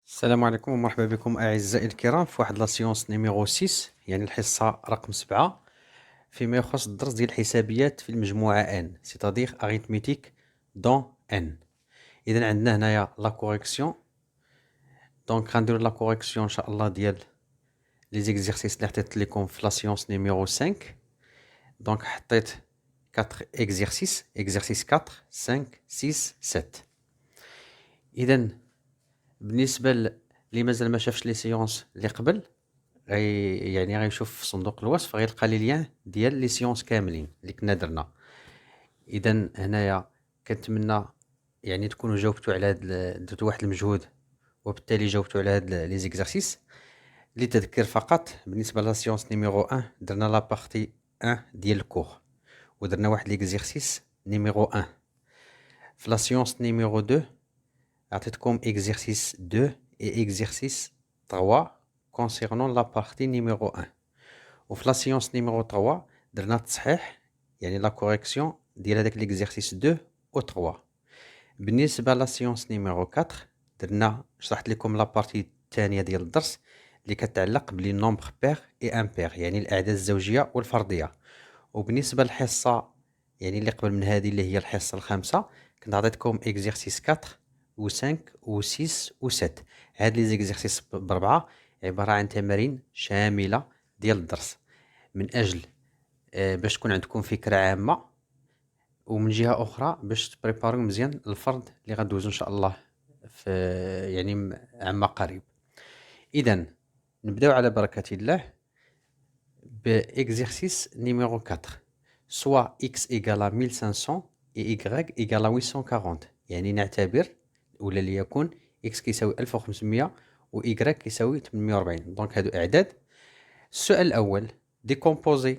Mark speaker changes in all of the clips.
Speaker 1: السلام عليكم ومرحبا بكم أعزائي الكرام في واحد لا سيونس نيميرو 6 يعني الحصة رقم 7 فيما يخص الدرس ديال الحسابيات في المجموعة n سيتادير أريثميتيك دون n. إذا عندنا هنايا لا كوريكسيون دونك غنديرو لا كوريكسيون إن شاء الله ديال لي زيكزيرسيس اللي حطيت لكم في لا سيونس نيميرو 5. دونك حطيت 4 اكزيرسيس 4 5 6 7. إذا بالنسبة اللي مازال ما شافش لي سيونس اللي قبل يعني غيشوف في صندوق الوصف غيلقى لي ليان ديال لي سيونس كاملين اللي كنا درنا. اذا هنايا كنتمنى يعني تكونوا جاوبتوا على درتوا واحد المجهود وبالتالي جاوبتوا على هاد لي زيكزارسيس. لتذكير فقط بالنسبه لا سيونس نيميرو 1 درنا لا بارتي 1 ديال الكور ودرنا واحد ليكزيرسيس نيميرو 1. في لا سيونس نيميرو 2 عطيتكم اكزيرسيس 2 et exercice 3 concernant la partie numéro 1. وفي لا سيونس نيميرو 3 درنا التصحيح يعني لا كوريكسيون ديال هذاك ليكزيرسيس 2 و 3. بالنسبه لا سيونس نيميرو 4 درنا شرحت لكم لا بارتي الثانيه ديال الدرس اللي كتعلق بلي نومبر بير اي امبير يعني الاعداد الزوجيه والفرديه. وبالنسبه للحصه يعني اللي قبل من هذه اللي هي الحصه الخامسه كنت عطيتكم اكزيرسيس 4 و 5 و 6 و 7. هاد لي زيكزيرسيس بربعه عباره عن تمارين شامله ديال الدرس من اجل باش تكون عندكم فكره عامه ومن جهه اخرى باش تبريباريو مزيان الفرض اللي غندوزو ان شاء الله في يعني عما قريب. اذا نبداو على بركه الله باكزيرسيس نيميرو 4 soit x égale à 1500 et y égale à 840. يعني نعتبر ولا ليكن x كيساوي 1500 و y كيساوي 840. دونك هادو اعداد. السؤال الاول décomposer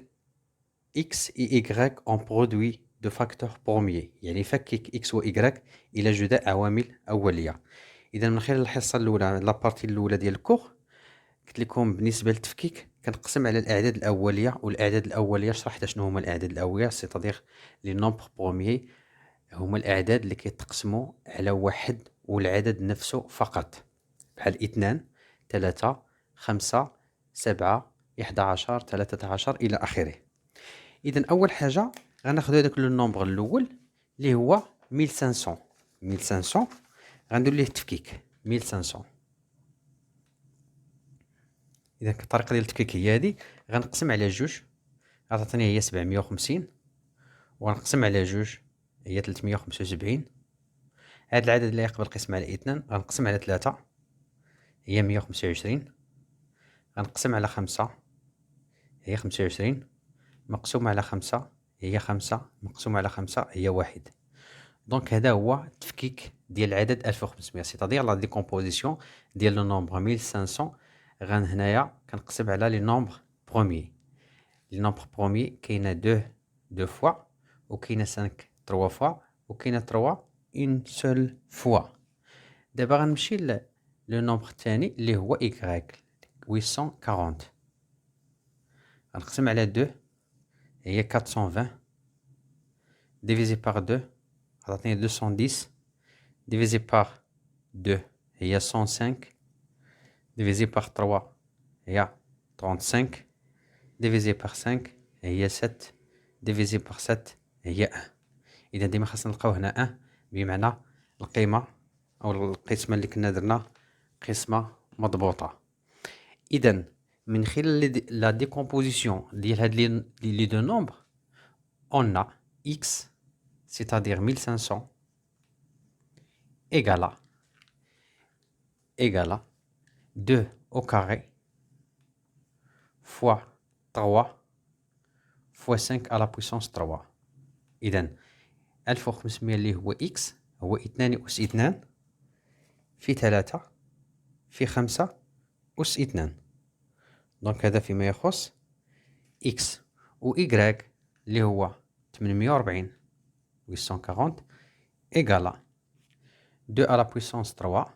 Speaker 1: x et y en produit de facteurs premiers يعني فكك x و y الى جداء عوامل اوليه. اذا من خلال الحصه الاولى لابارتي الاولى ديال الكور قلت لكم بالنسبه للتفكيك كنقسم على الاعداد الاوليه والاعداد الاوليه شرحت شنو هما الاعداد الاوليه سيتادير لي نومبر بروميي هما الاعداد اللي كيتقسموا على واحد والعدد نفسه فقط بحال 2 3 5 7 11 13 الى اخره. اذا اول حاجه غناخذ هذاك لو نومبر الاول اللي هو 1500 غندير ليه التفكيك 1500. اذا الطريقه ديال التفكيك هي هذه غنقسم على جوج غتعطيني هي 750 وغنقسم على جوج هي 375. هذا العدد اللي يقبل القسم على 2 غنقسم على 3 هي 125 غنقسم على 5 هي 25 مقسوم على 5 هي 5 مقسوم على 5 هي 1. دونك هذا هو التفكيك ديال العدد 1500 سيتادير لا ديكومبوزيسيون ديال لو نومبر 1500. غن هنايا كنقسم على لي نومبر بروميي. لي نومبر بروميي كاينه 2 فوا وكاينه 5 3 فوا وكاينه 3 اون سول فوا. دابا غنمشي لو نومبر الثاني اللي هو y 840 غنقسم على 2 هي 420 ديفيزي بار 2 غتعطيني 210 ديفيزي بار 2 هي 105 ديفيزي بار 3 هي 35 ديفيزي بار 5 هي 7 ديفيزي بار 7 هي 1. اذا ديما خاصنا نلقاو هنا 1 بمعنى القيمه او القسمه اللي كنا درنا قسمه مضبوطه. اذا من خلال لا ديكومبوزيسيون ديال هاد لي دو نومبر on a x c'est-à-dire 1500 égale 2 au carré fois 3 fois 5 à la puissance 3. إذا 1500 اللي هو x هو 2 أس 2 في 3 في 5 أس 2. دونك هذا فيما يخص x و y اللي هو 840 840 égale 2 à la puissance 3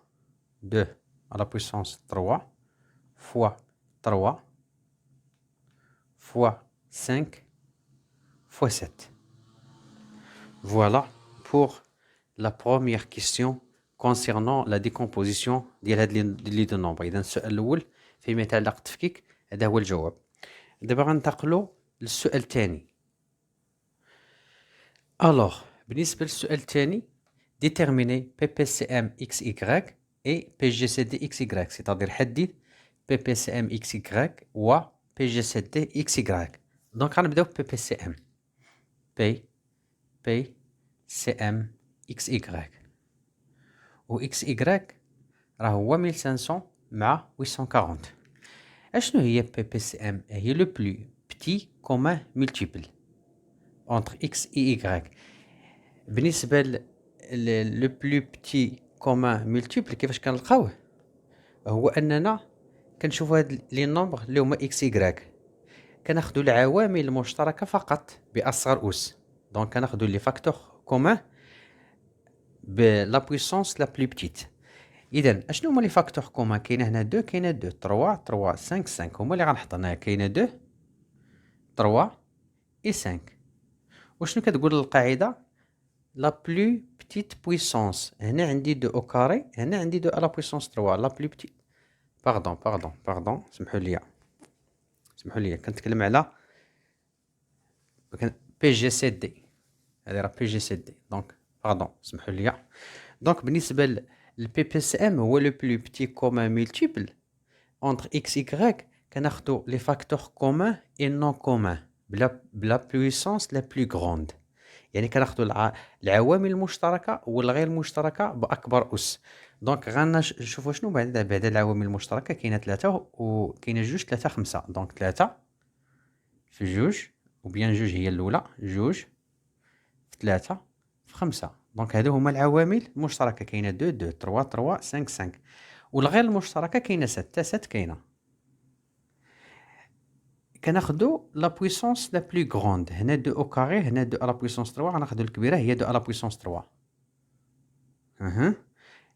Speaker 1: 2 à la puissance 3 fois 3 fois 5 fois 7. Voilà pour la première question concernant la décomposition ديال هاد لي دو نومبر. اذا السؤال الاول فيما يتعلق بالتفكيك هذا هو الجواب. دابا غننتقلوا للسؤال الثاني. الوغ بالنسبه للسؤال الثاني déterminer PPCM XY et PGCD XY, c'est-à-dire حدد PPCM XY و PGCD XY. دونك غنبداو ب PPCM. PPCM XY و XY راه هو 1500 مع 840. اشنو هي PPCM؟ هي لو بلو بتي كومان مولتيبل entre X et Y. بالنسبة لو بلو بتي كومان مولتيبل كيفاش كنلقاوه؟ هو اننا كنشوفوا هاد لي نومبر اللي هما اكس ايكغيك، كناخذوا العوامل المشتركه فقط باصغر اس. دونك كناخذوا لي فاكتور كومان بلا بويسونس لا بلو بتيت. اذا اشنو هما لي فاكتور كومان؟ كاينه هنا 2 كاينه 2 3 3 5 5 هما اللي غنحط هنايا. كاينه 2 3 اي 5. وشنو كتقول القاعده؟ لا بلو بتيت بويسونس. هنا عندي 2 او كاري، هنا عندي 2 على بويسونس 3. لا بلو بتيت باردون سمحوا لي كنتكلم على بي جي سي دي. هذه راه بي جي سي دي. دونك باردون سمحوا لي. دونك بالنسبه للبي بي سي ام هو لو بلو بتي كومان مولتيبل اونتر اكس ايكغيك. كناخذوا لي فاكتور كومان اي نون كومان بلا بويسونس لا بلو غروند. يعني كناخذوا العوامل المشتركه والغير مشتركه باكبر اس. دونك غنشوفوا شنو بعد العوامل المشتركه. كاينه 3 وكاينه 2 3 5. دونك 3 في 2 وبيان 2 هي الاولى، 2 في 3 في 5. دونك هادو هما العوامل المشتركه. كاينه 2 2 3 3 5 5. والغير المشتركه كاينه 6 6 كاينه. كناخذوا لا بويسونس لا بلو غروند. هنا 2 او كاري، هنا 2 على بويسونس 3. غناخذوا الكبيره هي 2 على بويسونس 3.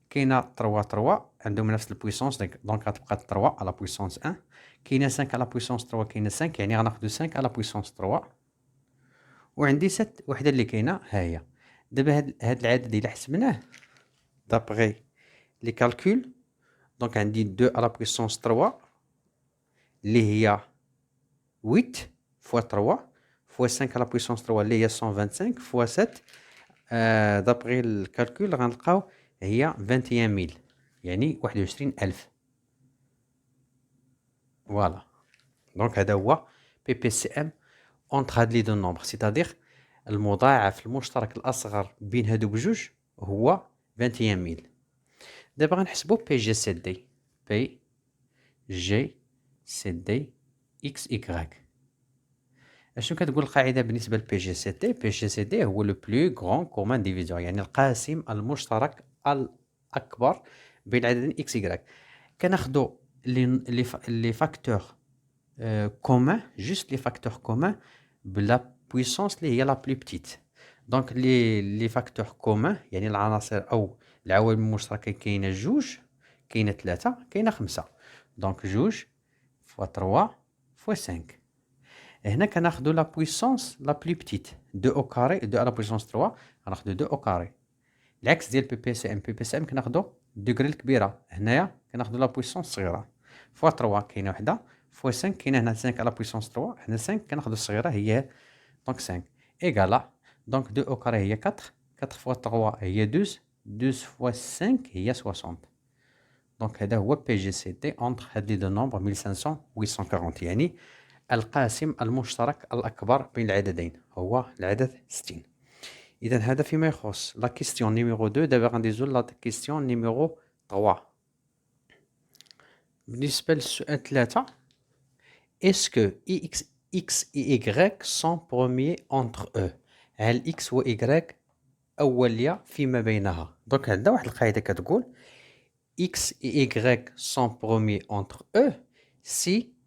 Speaker 1: كاينه 3 3 عندهم نفس البويسونس، دونك غتبقى 3 على بويسونس 1. كاينه 5 على بويسونس 3، كاينه 5 يعني غناخذوا 5 على بويسونس 3. وعندي 7 وحده اللي كاينه ها هي. دابا هاد العدد الا حسبناه دابغي لي كالكول، دونك عندي 2 على بويسونس 3 اللي هي 8 فوا 3 فوا 5 على بويسونس 3 اللي هي 125 فوا 7. دابغي الكالكول غنلقاو هي 21000 يعني 21000. فوالا. دونك هذا هو بي بي سي ام اونتر هاد لي دو نومبر، سيتادير المضاعف المشترك الاصغر بين هادو بجوج هو 21000. دابا غنحسبوا بي جي سي دي. بي جي سي دي اكس ايكغيك. اشنو كتقول القاعده بالنسبه لبي جي سي دي؟ بي جي سي دي هو لو بلو غران كومان ديفيزور، يعني القاسم المشترك الاكبر بين العددين اكس ايكغيك. كناخذوا لي فاكتور كومان، جوست لي فاكتور كومان بلا بويسونس اللي هي لا بلو بتيت. دونك لي فاكتور كومان يعني العناصر او العوامل المشتركه كاينه 2 كاينه 3 كاينه 5. دونك 2 فوا 3 فوا 5. هنا كناخذوا لا بويسونس لا بلو بتيت 2 او كاري، 2 على بويسونس 3 غناخذوا 2 او كاري. العكس ديال بي بي سي ام. بي بي سي ام كناخذوا الدوغري الكبيره، هنايا كناخذوا لا بويسونس الصغيره. فوا 3 كاينه وحده، فوا 5 كاينه هنا 5 على بويسونس 3، هنا 5 كناخذوا الصغيره هي دونك 5 ايكالا. دونك 2 او كاري هي 4، 4 فوا 3 هي 12، 12 فوا 5 هي 60. دونك هذا هو بي جي سي دي اونتر هاد لي دو نومبر 1500 و 840، يعني القاسم المشترك الأكبر بين العددين هو العدد 60. إذا هذا فيما يخص لا كيستيون نيميرو 2. دابا غندوزو لا كيستيون نيميرو 3. بالنسبة للسؤال 3، اسكو x et y sont premiers entre eux؟ هل x و y أولية فيما بينها؟ دونك عندنا واحد القاعدة كتقول x et y sont premiers entre eux si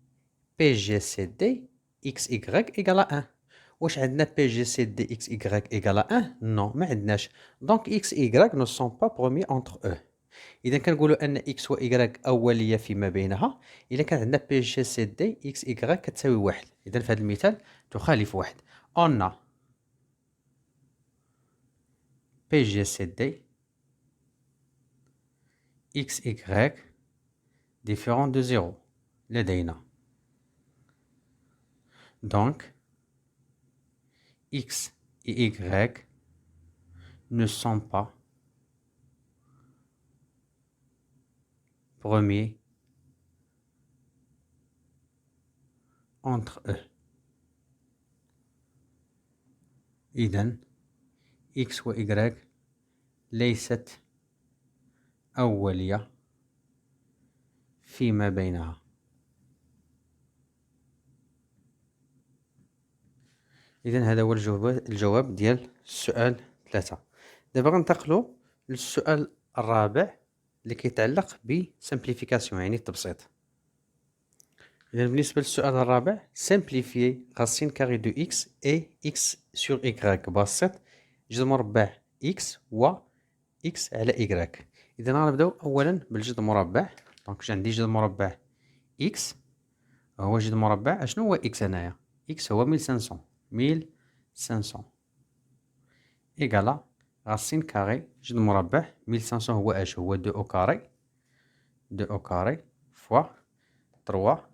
Speaker 1: PGCD XY égale à 1. واش عندنا PGCD XY égale à 1؟ non ما عندناش. donc X et Y ne sont pas premiers entre eux. إذا كنقولوا أن X و Y أولية فيما بينها إذا كان عندنا PGCD XY كتساوي 1. إذا في هذا المثال تخالف 1. on a PGCD XY différent de 0 لدينا. Donc, X et Y ne sont pas premiers entre eux. إذن X و Y ليست أولية فيما بينها. إذن هذا هو الجواب ديال السؤال 3. دابا غننتقلوا للسؤال الرابع اللي كيتعلق بسمبليفيكاسيون يعني التبسيط. إذن بالنسبة للسؤال الرابع سمبليفيي غاسين كاري دو إكس إي إكس سور إكغيك بسط جذر مربع إكس و إكس على إكغيك. إذن غنبداو أولا بالجذر مربع. دونك عندي جذر مربع إكس هو جذر مربع أشنو هو إكس هنايا؟ إكس هو 1500 إيكالا غاسين كاري جذر مربع 1500 هو اش هو 2 أو كاري 2 أو كاري فوا 3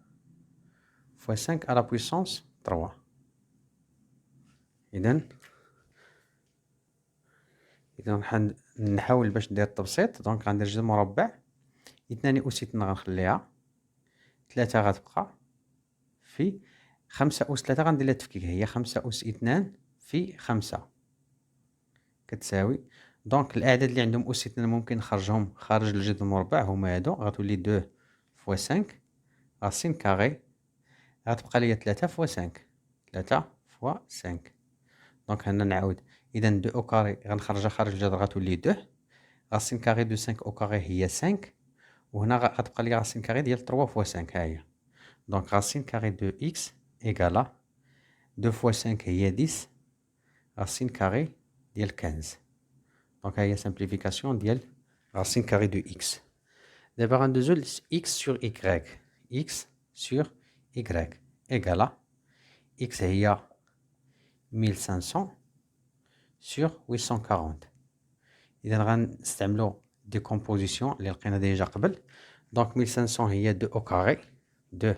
Speaker 1: fois 5 à la puissance 3. إذن نحاول باش ندير التبسيط. دونك غندير جذر مربع 2 أس 2 غنخليها 3 غتبقى في 5 أس 3 غندير لها التفكيك هي 5 أس 2 في 5 كتساوي. دونك الأعداد اللي عندهم أس 2 ممكن نخرجهم خارج الجذر المربع هما هادو غتولي 2 فوا 5 غاسين كاري غتبقى ليا 3 فوا 5 3 فوا 5. دونك هنا نعاود إذا 2 أو كاري غنخرجها خارج الجذر غتولي 2 غاسين كاري دو 5 أو كاري هي 5 وهنا غتبقى لي غاسين كاري ديال 3 فوا 5 ها هي. دونك غاسين كاري دو إكس إيكالا 2 فوا 5 هي 10 غاسين كاري ديال 15. دونك ها هي سامبليفيكاسيون ديال غاسين كاري دو إكس. دابا غندوزو ل إكس سور إكغيك. إكس سور إكغيك إيكالا إكس هي 1500 sur 840. إذا غنستعملو ديكومبوزيسيون اللي لقينا ديجا قبل. دونك 1500 هي 2 أو كاري 2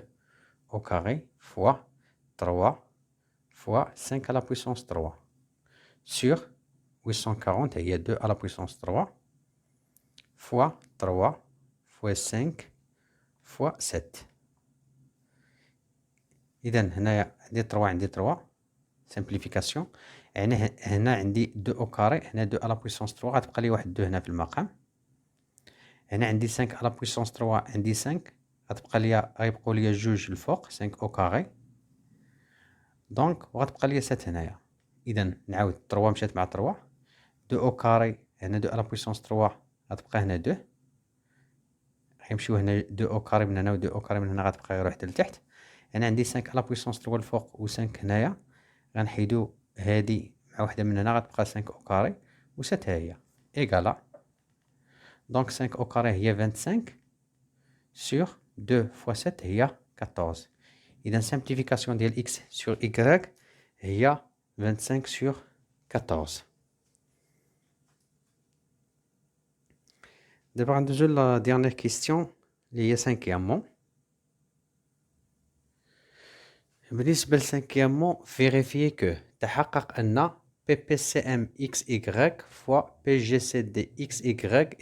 Speaker 1: أو كاري فوا 3 فوا 5 à la puissance 3 sur 840 هي 2 à la puissance 3 فوا 3 فوا 5 فوا 7. إذا هنايا عندي 3 عندي 3 سامبليفيكاسيون يعني هنا عندي 2 أو كاري هنا 2 على بويسونس 3 غتبقى لي واحد 2 هنا في المقام. هنا عندي 5 على بويسونس 3 عندي 5 غتبقى لي غيبقاو لي جوج الفوق 5 أو كاري دونك وغتبقى لي 7 هنايا. إذا نعاود 3 مشات مع 3 2 أو كاري هنا 2 على بويسونس 3 غتبقى هنا 2 غيمشيو هنا 2 أو كاري من هنا و 2 أو كاري من هنا غتبقى يروح حتى لتحت. هنا عندي 5 على بويسونس 3 الفوق و 5 هنايا غنحيدو هادي مع وحده من هنا غتبقى 5 أو كاري و 7 هي إيكالا. دونك 5 أو كاري هي 25 سور 2 فوا 7 هي 14. إذا سامبليفيكاسيون ديال إكس سور إكغيك هي 25 سور 14. دابا غندوزو لا ديرنيير كيستيون اللي هي سانكيامون. بالنسبة لسانكيامون فيريفيي كو تحقق أن PPCM XY فوا PGCD XY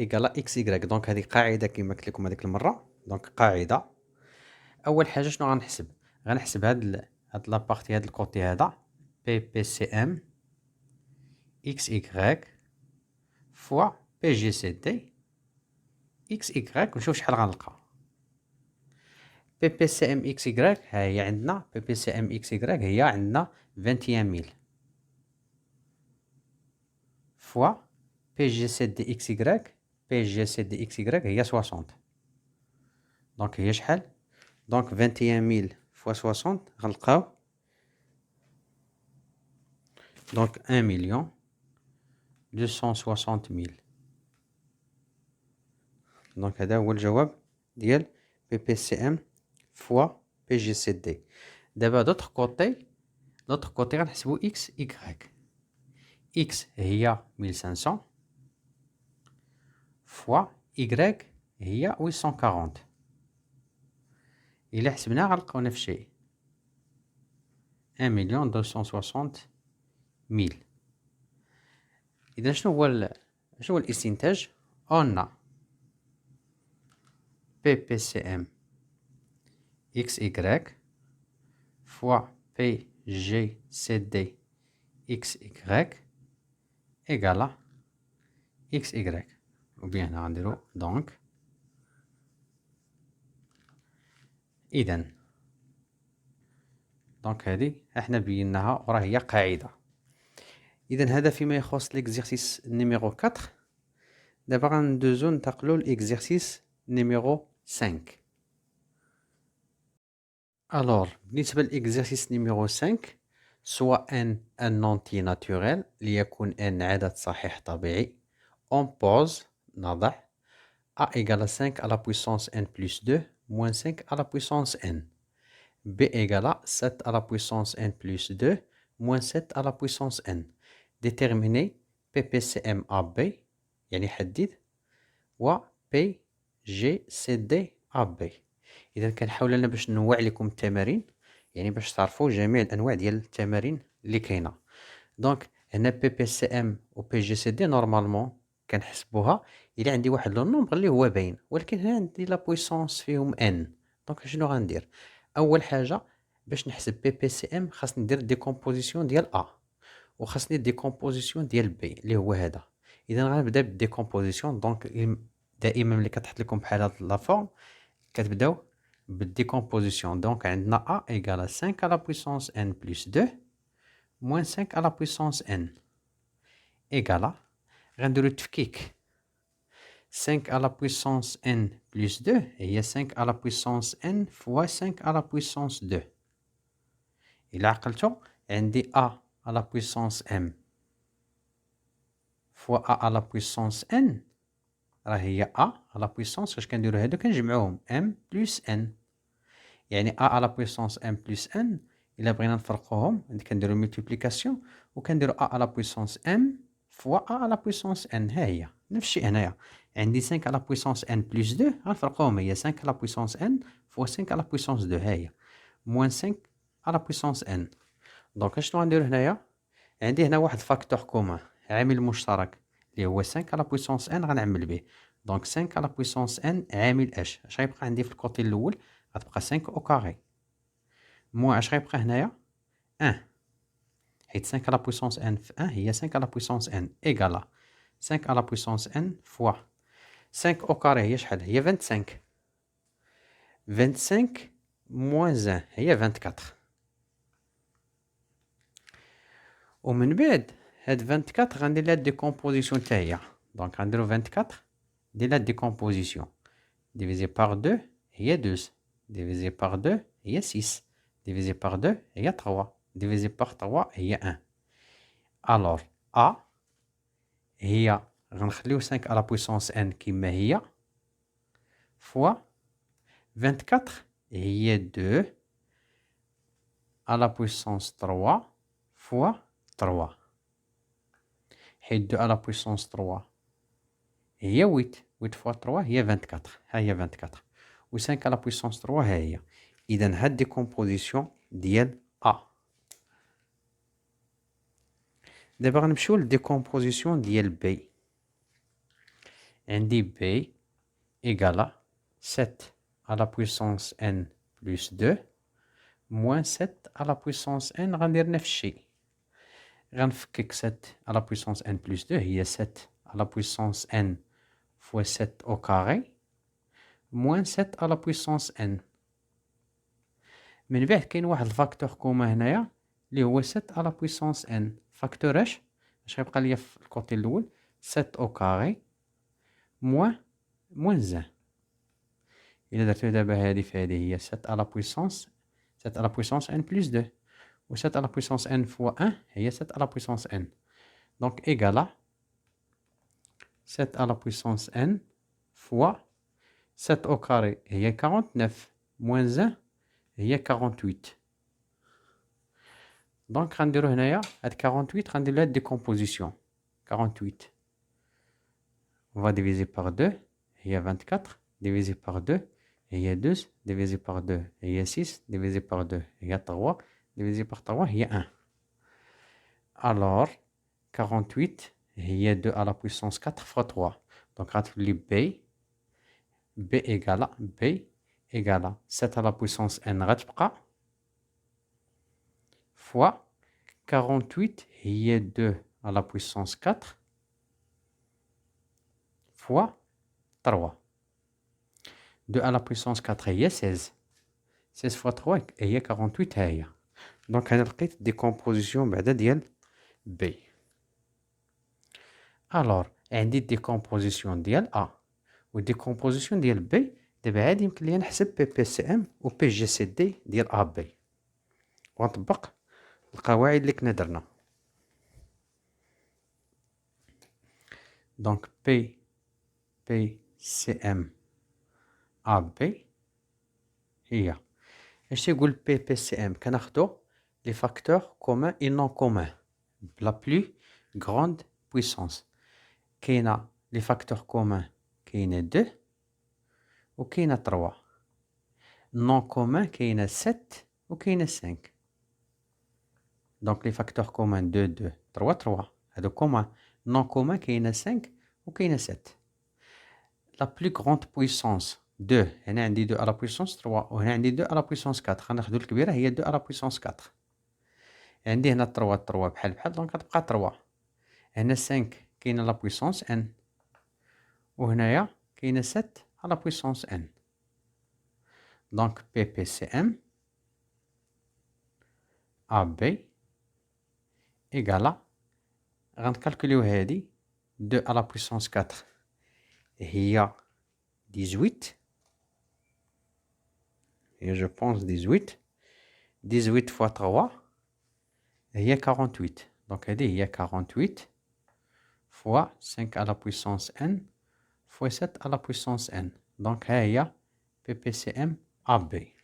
Speaker 1: إيكالا XY. دونك هذه قاعدة كما قلت لكم هذيك المرة. دونك قاعدة أول حاجة شنو غنحسب؟ غنحسب هاد لابارتي هاد الكوتي هذا PPCM XY فوا PGCD XY ونشوف شحال غنلقى. PPCM XY ها هي عندنا PPCM XY هي عندنا 21000 فوا PGCD XY PGCD XY هي 60. دونك هي شحال؟ دونك 21000 فوا 60 غنلقاو دونك 1,260,000. دونك هذا هو الجواب ديال PPCM فوا PGCD. دابا دوطخ كوتي غنحسبو إكس إكغيك. إكس هي 1500 فوا إكغيك هي 840. إلا حسبنا غنلقاو نفس الشيء 1,260,000. إذا شنو هو الاستنتاج؟ on a PPCM XY fois PGCD XY égale à XY. ou bien هنا غنديرو دونك إذن دونك هذه احنا بيناها وراه هي قاعدة. إذن هذا فيما يخص ليكزيرسيس نيميرو 4. دابا غندوزو ننتقلو لإكزيرسيس نيميرو 5. الوغ بالنسبة لإكزيرسيس نيميرو 5، سواء ان نونتي ناتوريل ليكون ان عدد صحيح طبيعي، اون بوز نضع a égale 5 à la puissance n plus 2 moins 5 à la puissance n. b égale à 7 à la puissance n plus 2 moins 7 à la puissance n. Déterminer PPCM AB يعني حدد و PGCD AB. إذا كنحاول أنا باش نوع لكم التمارين، يعني باش تعرفوا جميع الأنواع ديال التمارين اللي كاينة. دونك هنا PPCM و PGCD نورمالمون كنحسبوها إلا عندي واحد لو نومبر اللي هو باين، ولكن هنا عندي لا بويسونس فيهم n. دونك شنو غندير؟ أول حاجة باش نحسب PPCM خاصني ندير ديكومبوزيسيون ديال A، وخاصني ديكومبوزيسيون ديال B اللي هو هذا. إذا غنبدا بالديكومبوزيسيون. دونك دائما ملي كتحط لكم بحال هاد لا فورم كتبداو بالديكومبوزيسيون. دونك عندنا A égale 5 à la puissance n plus 2 moins 5 à la puissance n égale غنديرو التفكيك 5 à la puissance n plus 2 هي 5 à la puissance n fois 5 à la puissance 2. إلا عقلتو عندي A à la puissance m fois A à la puissance n راه هي A à la puissance فاش كنديرو هادو كنجمعوهم m plus n، يعني A à la puissance m plus n. إلا بغينا نفرقوهم كنديرو ملتيبليكاسيون وكنديرو A à la puissance m fois A à la puissance n. ها هي نفس الشيء هنايا عندي 5 à la puissance n plus 2 غنفرقوهم هي 5 à la puissance n fois 5 à la puissance 2 ها هي moins 5 à la puissance n. دونك اشنو غنديرو هنايا؟ عندي هنا واحد فاكتور كومان عامل مشترك اللي هو 5 à la puissance n غنعمل به. دونك 5 à la puissance n عامل اش غيبقى عندي في الكوتي الاول؟ غتبقى 5 او كاري موان اش غيبقى هنايا 1، حيت 5 à la puissance n في 1 هي 5 à la puissance n égale 5 à la puissance n fois 5 au carré هي شحال؟ هي 25. 25 moins 1 هي 24. ومن بعد هاد 24 غندير لها ديكومبوزيسيون حتى هي. دونك غنديرو 24 ندير لها ديكومبوزيسيون ديفيزي باغ 2 هي 12 ديفيزي باغ 2 هي 6 ديفيزي باغ 2 هي 3 ديفيزي باغ 3 هي 1. الوغ A هي غنخليو 5 à la puissance n كما هي فوا 24 هي 2 à la puissance 3 فوا 3، حيت 2 à la puissance 3 هي 8 فوا 3 هي 24. ها هي 24 و 5 à la puissance 3 ها هي. إذا هاد ديكومبوزيسيون ديال A. دابا غنمشيو للديكومبوزيسيون ديال B. عندي B égale 7 à la puissance n plus 2 moins 7 à la puissance n. غندير نفس الشيء، غنفكك 7 à la puissance n plus 2 هي 7 à la puissance n fois 7 au carré moins 7 à la puissance n. من بعد كاين واحد الفاكتور كوما هنايا اللي هو 7 à la puissance n. فاكتور اش غيبقى ليا في الكوتي الاول 7 au carré moins 1. إلا درتو دابا هادي في هادي هي 7 à la puissance 7 à la puissance n plus 2 و 7 à la puissance n fois 1 هي 7 à la puissance n. donc égale 7 à la puissance n fois 7 au carré هي 49 moins 1 هي 48. donc غنديرو هنايا هاد 48 غندير لها ديكومبوزيسيون 48 on va diviser par 2 هي 24 divisé par 2 هي 12 divisé par 2 هي 6 divisé par 2 هي 3 divisé par 3 هي 1. Alors 48 هي 2 à la puissance 4 fois 3. Donc غتولي B égale 7 à la puissance n غتبقى fois 48 هي 2 à la puissance 4 fois 3. 2 à la puissance 4 هي 16. 16 fois 3 هي 48 ها هي. دونك هنا لقيت ديكومبوزيسيون بعدا ديال B. الوغ عندي ديكومبوزيسيون ديال A و ديكومبوزيسيون ديال B. دابا عاد يمكن ليا نحسب بي بي سي ام و بي جي سي دي ديال A B ونطبق القواعد اللي كنا درنا. دونك بي بي سي ام A B هي اش تيقول بي بي سي ام؟ كناخدو لي فاكتور كومان اي نون كومان بلا بلو غروند بويسونس. كاينه لي فاكتور كومان كاينه 2 و كاينه 3. نون كومان كاينه 7 و كاينه 5. دونك لي فاكتور كومان 2 2 3 3 هادو كومان. نون كومان كاينه 5 و كاينه 7. لا بلو غروند بويسونس 2 هنا عندي 2 على بويسونس 3 وهنا عندي 2 على بويسونس 4. غناخدو الكبيره هي 2 على بويسونس 4. عندي هنا 3 3 بحال بحال دونك غتبقى 3. هنا 5 كاينه لا بويسونس ان وهنايا كاينه 7 على بويسونس ان. دونك بي بي سي ام ا بي ايكالا غنكالكوليو هادي 2 على بويسونس 4 هي 18 هي جو بونس 18. 18 فوا 3 هي 48. دونك هادي هي 48 فوا 5 على بويسونس ان فوا 7 على بويسونس ان. دونك ها هي بي بي سي ام ا بي.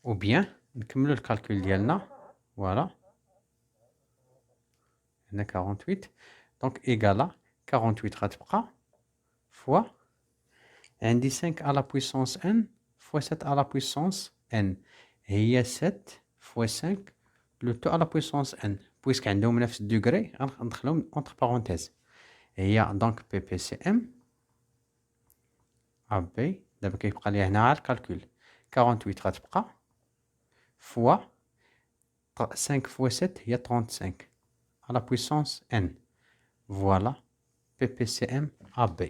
Speaker 1: ou bien نكملو الكالكول ديالنا. فوالا هنا 48 دونك ايكالا 48 غتبقى فوا عندي 5 على بويسونس ان فوا 7 على بويسونس ان هي 7 فوا 5 لو تو على بويسونس ان بويسك عندهم نفس الدوغري غندخلهم اونتر بارونتيز. هي دونك بي بي سي ام ا بي. دابا كيبقى لي هنا الكالكول 48 غتبقى فوا 5 فوا 7 هي 35 à la puissance n. Voilà PPCM AB.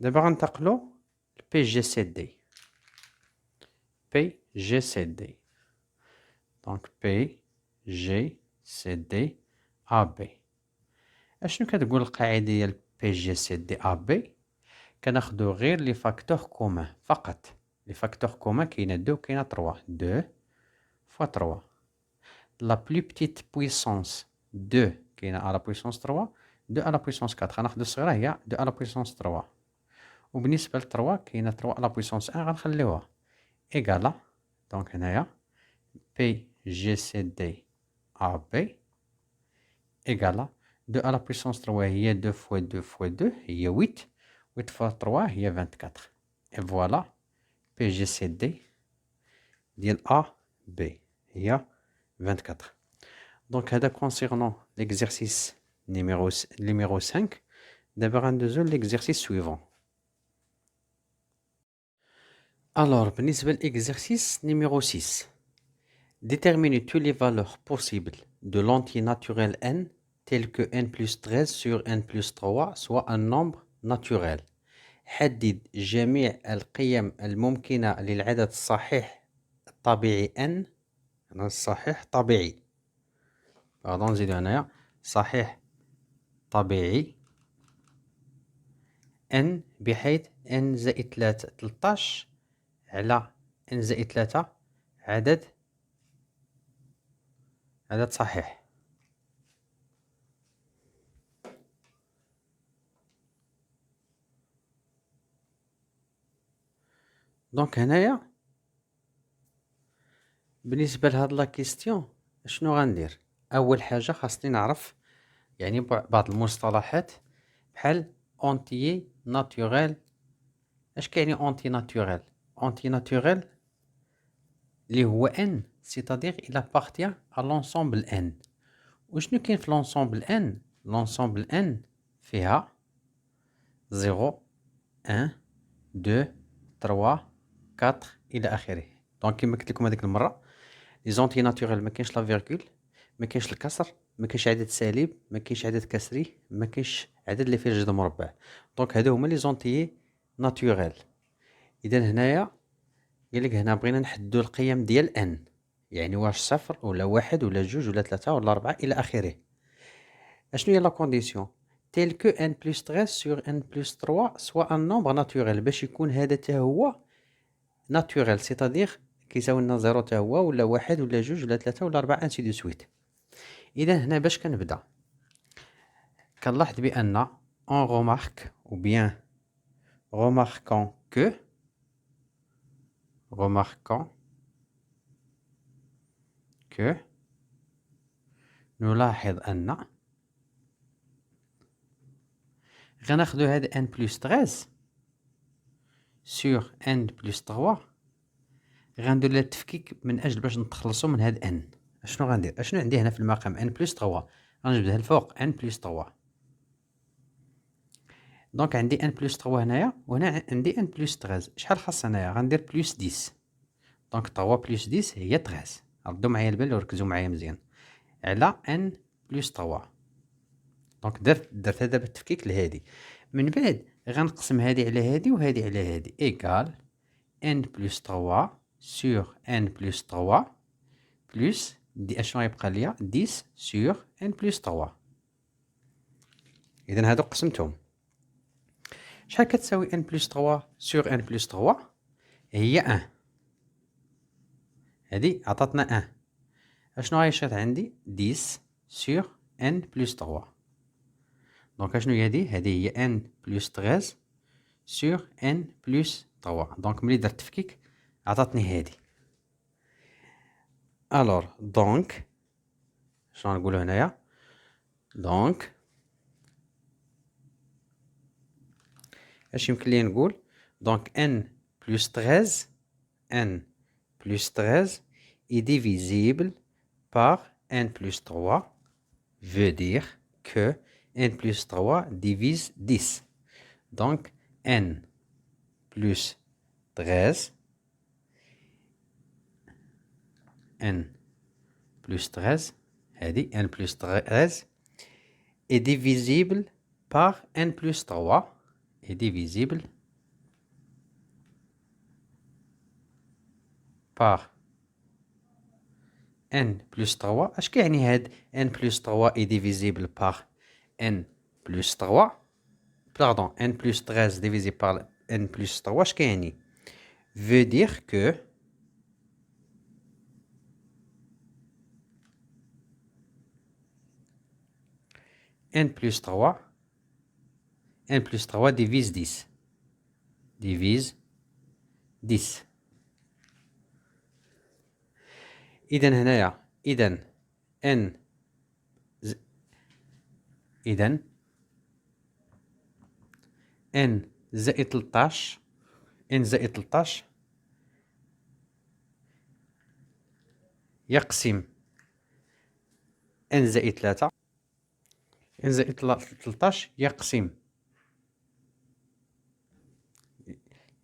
Speaker 1: دابا غنتقلو PGCD. PGCD. Donc PGCD AB. اشنو كتقول القاعدة ديال PGCD AB؟ كناخدو غير لي فاكتور كومان فقط. لي فاكتور كومان كاينه 2 وكاينه 3. 2 فوا 3. La plus petite puissance 2 كاينه على بويسونس 3. 2 على بويسونس 4 غناخدو الصغيره هي 2 على بويسونس 3. وبالنسبه ل 3 كاينه 3 على بويسونس 1 غنخليوها ايكالا. دونك هنايا بي جي سي دي ا بي ايكالا 2 على بويسونس 3 هي 2 فوا 2 فوا 2 هي 8. 8 فوا 3 هي 24. اي فوالا بي جي سي دي ديال ا بي هي 24. Donc, concernant l'exercice numéro 5, d'abord, l'exercice suivant. Alors, l'exercice numéro 6. Déterminer toutes les valeurs possibles de l'entier naturel n, tel que n plus 13 sur n plus 3, soit un nombre naturel. حدد جميع القيم الممكنة للعدد الصحيح الطبيعي n. الصحيح طبيعي. باردون نزيدو هنايا صحيح طبيعي n بحيث n زائد 3 13 على n زائد 3 عدد صحيح. دونك هنايا بالنسبة لهاد لا كيستيون شنو غندير؟ أول حاجة خاصني نعرف يعني بعض المصطلحات بحال entier naturel. اش كيعني اونتي ناتوريل؟ اونتي ناتوريل اللي هو ان c'est-à-dire il appartient à l'ensemble n. وشنو كاين في l'ensemble n؟ l'ensemble n فيها 0 1 2 3 4 الى اخره. دونك كيما قلت لكم هذيك المره لي زونتي ناتوريل ما كاينش لا فيرغول، ما كاينش الكسر، ما كاينش عدد سالب، ما كاينش عدد كسري، ما كاينش عدد اللي فيه الجذر مربع. دونك هادو هما لي زونتي ناتوريل. اذا هنايا قال لك هنا بغينا نحددوا القيم ديال ان، يعني واش صفر ولا واحد ولا جوج ولا ثلاثة ولا أربعة إلى آخره. اشنو هي لا كونديسيون؟ تيل كو ان بلس 13 سور ان بلس 3 سوا ان نومبر ناتوريل، باش يكون هذا تا هو ناتوريل سيتادير كيساوي لنا زيرو تا هو ولا واحد ولا جوج ولا ثلاثة ولا أربعة انسي دو سويت. إذا هنا باش كنبدا كنلاحظ بأن اون رومارك ou bien remarquant que نلاحظ أن غناخدو هاد n بلس 13 سور n بلس 3 غندير لها التفكيك من أجل باش نتخلصو من هاد n. اشنو غندير؟ اشنو عندي هنا في المقام n بلس 3 غنجبدها الفوق n بلس 3. دونك عندي n بلس 3 هنايا وهنا عندي n بلس 13. شحال خاص هنايا؟ غندير بلس 10. دونك 3 بلس 10 هي 13. ردوا معايا البال وركزوا معايا مزيان على n بلس 3. دونك درتها دابا التفكيك لهادي، من بعد غنقسم هادي على هادي وهادي على هادي ايكال n بلس 3 سور n بلس 3 بلس دي اشنو غيبقى ليا 10 سور n بلس 3. اذا هادو قسمتهم شحال كتساوي n بلس 3 سور n بلس 3؟ هي 1. هادي عطاتنا 1. اشنو غيشات عندي 10 سور n بلس 3. دونك اشنو هي هادي هي n بلس 13 سور n بلس 3. دونك ملي درت التفكيك عطاتني هادي. الور دونك شنو غنقولو هنايا؟ دونك اش يمكن لي نقول؟ دونك n بلس 13 n plus 13 est divisible par n plus 3 veut dire que n plus 3 divise 10. Donc n plus 13 n plus 13 هذه n plus 13 est divisible par n plus 3 est divisible par n plus 3. اش كيعني هاد n plus 3 est divisible par n plus 3 pardon n plus 13 divisé par n plus 3 اش كيعني؟ veut dire que n plus 3 divise 10 divise 10. إذا هنايا إذا n إذا n زائد 13 n زائد 13 يقسم n زائد 3 n زائد 13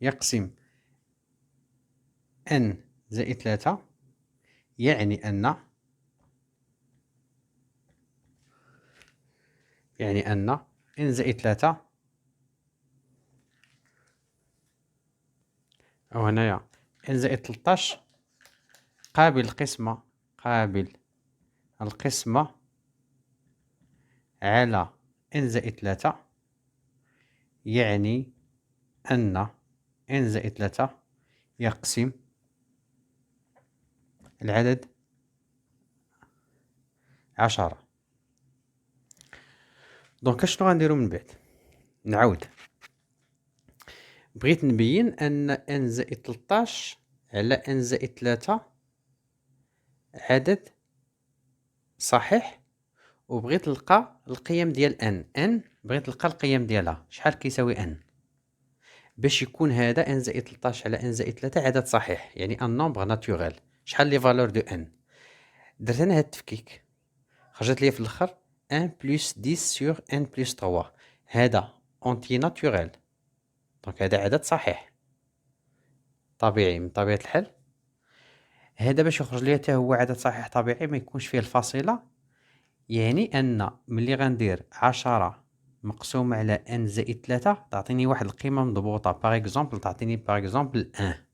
Speaker 1: يقسم n زائد 3 يعني أن n زائد 3 أو هنايا n زائد 13 قابل القسمة على n زائد 3 يعني أن n زائد 3 يقسم العدد 10. دونك اشنو غنديرو من بعد؟ نعاود بغيت نبين أن n زائد 13 على n زائد 3 عدد صحيح وبغيت نلقى القيم ديال n بغيت نلقى القيم ديالها شحال كيساوي n باش يكون هذا n زائد 13 على n زائد 3 عدد صحيح يعني ان نومبر ناتوريل. شحال لي فالور دو n؟ درت انا هاد التفكيك خرجت لي في الاخر 1 بلس 10 سور n بلس 3 هذا اونتي ناتوريل دونك هذا عدد صحيح طبيعي من طبيعة الحال. هذا باش يخرج لي حتى هو عدد صحيح طبيعي ما يكونش فيه الفاصلة، يعني ان ملي غندير 10 مقسوم على n زائد 3 تعطيني واحد القيمة مضبوطة. باغ اكزومبل تعطيني باغ اكزومبل 1.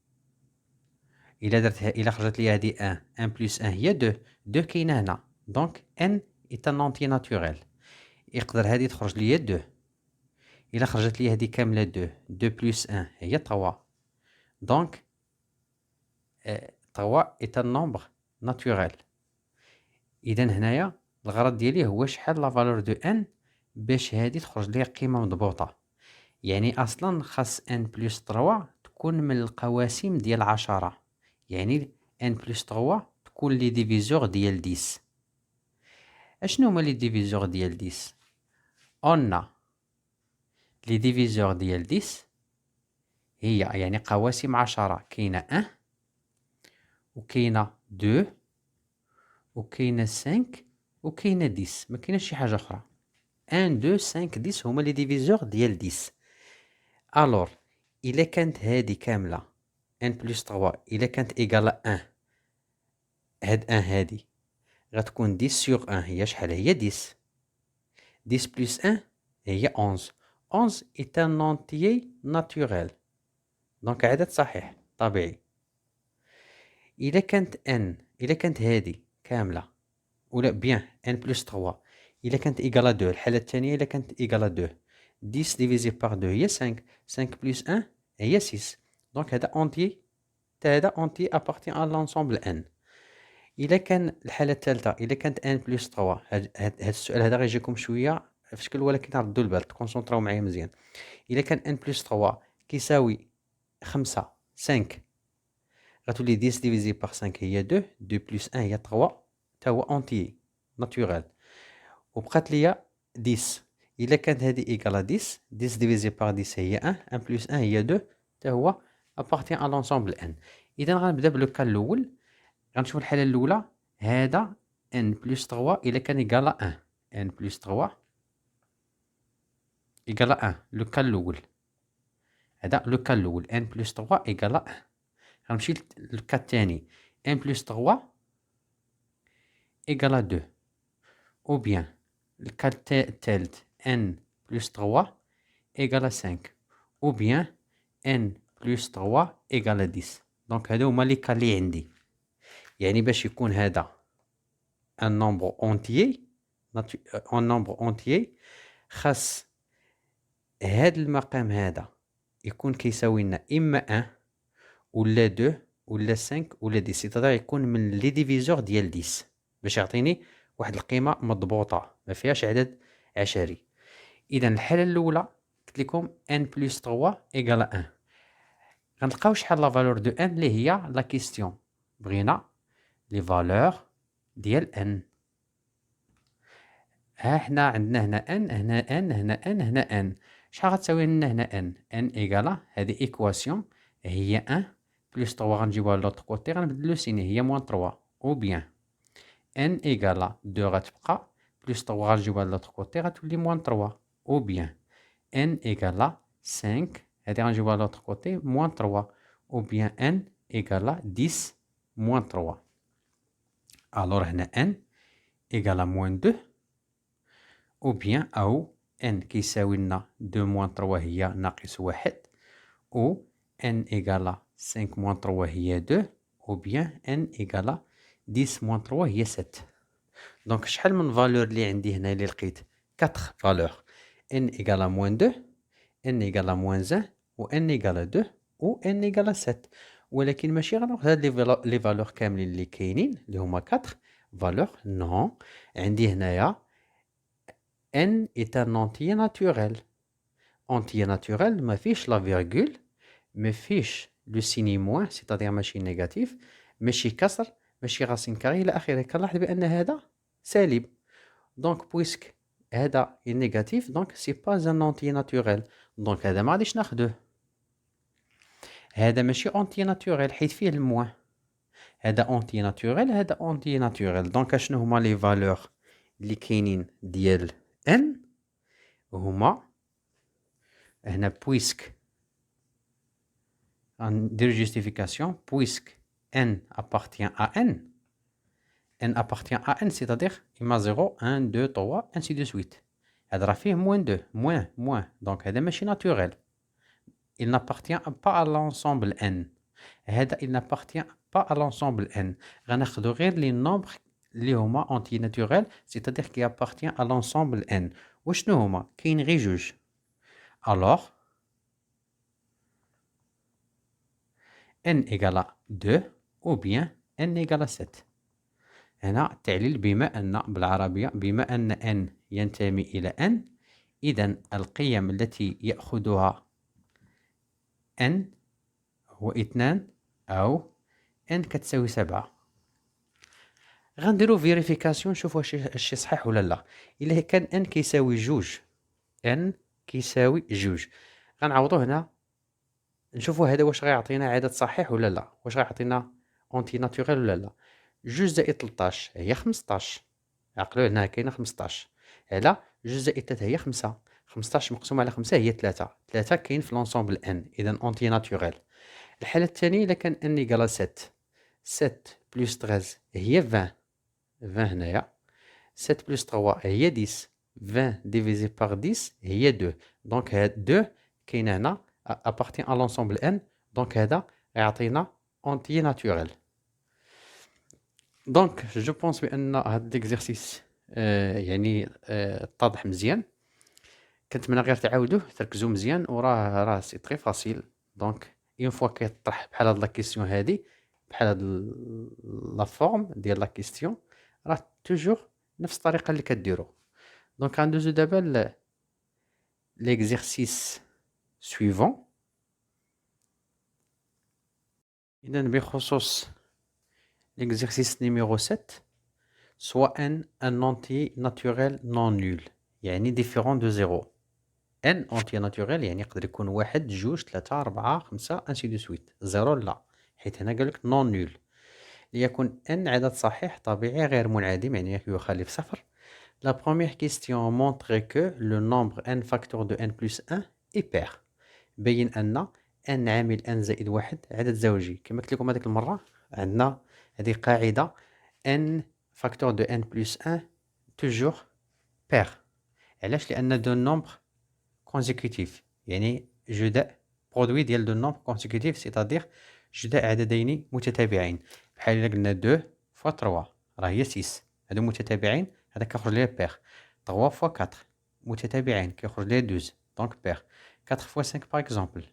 Speaker 1: الا خرجت لي هذه 1 بلس 1 هي 2 كاينه هنا دونك n est un entier naturel. يقدر هذه تخرج لي 2. الا خرجت لي هذه كامله 2 بلس 1 هي 3 دونك 3 est un nombre naturel. اذا هنايا الغرض ديالي هو شحال لا فالور دو n باش هذه تخرج لي قيمه مضبوطه، يعني اصلا خاص n بلس 3 تكون من القواسم ديال 10، يعني n بلس 3 تكون لي ديفيزور ديال 10. اشنو هما لي ديفيزور ديال 10؟ on لي ديفيزور ديال 10 هي يعني قواسم 10 كاينه 1 وكاينه 2 وكاينه 5 وكاينه 10، ما كايناش شي حاجه اخرى. 1 2 5 10 هما لي ديفيزور ديال 10. الور الا كانت هذه كامله n بلس 3 الا كانت ايكال 1 هاد 1 هادي غتكون 10 سور 1 هي شحال؟ هي 10. 10 بلس 1 هي 11. 11 est un entier naturel دونك عدد صحيح طبيعي. الا كانت هادي كامله ولا بيان n بلس 3 الا كانت ايكال 2 الحاله الثانيه الا كانت ايكال 2 10 ديفيزي بار 2 هي 5 5 بلس 1 هي 6 دونك هذا اونتي هذا اونتي ابارتين ا لونسومبل n. الا كان الحاله الثالثه الا كانت n بلس 3 هاد السؤال هذا غيجيكم شويه في شكل ولكن ردوا البال تكونسونطراو معايا مزيان. الا كان n بلس 3 كيساوي 5 غتولي 10 ديفيزي بار 5 هي 2 2 بلس 1 هي 3 تا هو اونتي ناتوريل وبقات ليا 10. الا كانت هذه ايكال 10 10 ديفيزي بار 10 هي 1 1 بلس 1 هي 2 تا هو ابارتين ا لونسومبل n. اذا غنبدا بالكا الاول غنشوف الحاله الاولى هذا n بلس 3 الا كان ايكال 1 n بلس 3 ايكال 1 لو كا الاول هذا لو كا الاول n بلس 3 ايكال 1. غنمشي للكا الثاني n بلس 3 ايكال 2 او بيان الكا الثالث n بلس 3 ايكال 5 او بيان n بلس 3 ايكال 10. دونك هادو هما لي كا لي عندي، يعني باش يكون هذا ان نومبر اونتيي ان نومبر اونتيي خاص هاد المقام هذا يكون كيساوي لنا اما 1 ولا 2 ولا 5 ولا 10، سيتادير يكون من لي ديفيزور ديال 10 باش يعطيني واحد القيمه مضبوطه ما فيهاش عدد عشري. اذا الحاله الاولى قلت لكم n بلس 3 ايكال 1 غنلقاو شحال لا فالور دو n اللي هي لا كيستيون بغينا لي فالور ديال n. ها حنا عندنا هنا n هنا n هنا n هنا n شحال غتساوي لنا هنا n ايكال هذه ايكواسيون هي 1 بلس 3 غنجيبوها لوطر كوتي غنبدلو سيني هي موان 3 او بيان n ايكال 2 غتبقى بلس 3 غنجيبوها لوطر كوتي غتولي موان 3 او بيان n ايكال 5 هذه غنجيبوها لوطر كوتي موان 3 او بيان n ايكال 10 موان 3. الور هنا n ايكال موان 2 او بيان او n كيساوي لنا 2 موان 3 هي ناقص 1 او n ايكال 5 موان 3 هي 2 او بيان n ايكال 10 موان 3 هي 7. دونك شحال من فالور اللي عندي هنا اللي لقيت 4 فالور n ايكال موان 2 n ايكال موان 1 و n ايكال 2 و n ايكال 7. ولكن ماشي غناخذ هاد لي فالور كاملين اللي كاينين اللي هما 4 فالور نو. عندي هنايا n est un entier naturel. entier naturel ما فيش لا فيرغول ما فيش لو سيني موان سيتادير ماشي نيجاتيف ماشي كسر ماشي راسين كاري الى اخره. كنلاحظ بان هذا سالب Donc puisque هذا est négatif donc c'est pas un entier naturel. Donc هذا ما غاديش ناخدوه. هذا ماشي entier naturel حيت فيه الموان. هذا entier naturel هذا entier naturel. Donc اشنو هما لي فالور اللي كاينين ديال n هما هنا puisque ندير justification puisque n appartient à n appartient à n c'est-à-dire إما 0 1 2 3 ainsi de suite. هذا راه فيه moins 2 moins donc هذا ماشي naturel. Il n'appartient pas à l'ensemble n. هذا il n'appartient pas à l'ensemble n. غناخدو غير les nombres اللي هما anti naturel c'est-à-dire qui appartient à l'ensemble n. وشنو هما كاين غير جوج. Alors n égale à 2 ou bien n égale à 7. هنا التعليل بما أن بالعربية بما أن n ينتمي إلى n إذن القيم التي يأخذها n هو 2 أو n كتساوي 7. غنديرو فيريفيكاسيون نشوفو واش صحيح ولا لا. إلا كان n كيساوي جوج n كيساوي جوج غنعوضو هنا نشوفو هذا واش غيعطينا عدد صحيح ولا لا. واش غيعطينا اونتي ناتوريل ولا لا. جوج زائد 13 هي 15. عقلوا هنا كاينه 15 على جوج زائد 3 هي 5. 15 مقسوم على 5 هي 3. 3 كاين في لونسومبل ان اذا اونتي ناتوريل. الحالة الثانية إلا كان ان إيكال 7 7 بلس 13 هي 20 20 هنايا 7 بلس 3 هي 10 20 ديفيزي باغ 10 هي 2 دونك هاد 2 كاين هنا appartient à l'ensemble n دونك هذا يعطينا اونتي ناتوريل. دونك جو بونس بان هاد ليكزيرسيس يعني اتضح مزيان. كنتمنى غير تعاودوه تركزوا مزيان وراه سي تري فاسيل. دونك اون فوا كيطرح بحال هاد لا كيسيون هادي بحال هاد لا فورم ديال لا كيسيون راه توجور نفس الطريقه اللي كديروا. دونك غندوزو دابا ليكزيرسيس سويفون. اذا بخصوص l'exercice numéro 7 soit n un entier naturel non nul يعني différent de 0. n entier naturel يعني يقدر يكون 1 2 3 4 5 ainsi de suite. 0 لا حيت هنا قالك non nul. ليكن n عدد صحيح طبيعي غير منعدم يعني يخالف صفر. La première question montre que le nombre n facteur de n plus 1 est pair. بين أن n عامل n زائد 1 عدد زوجي. كما قلت لكم هذيك المرة عندنا هذه قاعدة n facteur de n plus 1 toujours pair. علاش؟ لأن دو نومبر كونسيكوتيف يعني جداء برودوي ديال دو نومبر كونسيكوتيف سيتادير جداء عددين متتابعين. بحال إلا قلنا 2 فوا 3 راه هي 6 هادو متتابعين هذا كيخرج ليه بير. 3 فوا 4 متتابعين كيخرج ليه 12 دونك بير. 4 فوا 5 باغ اكزومبل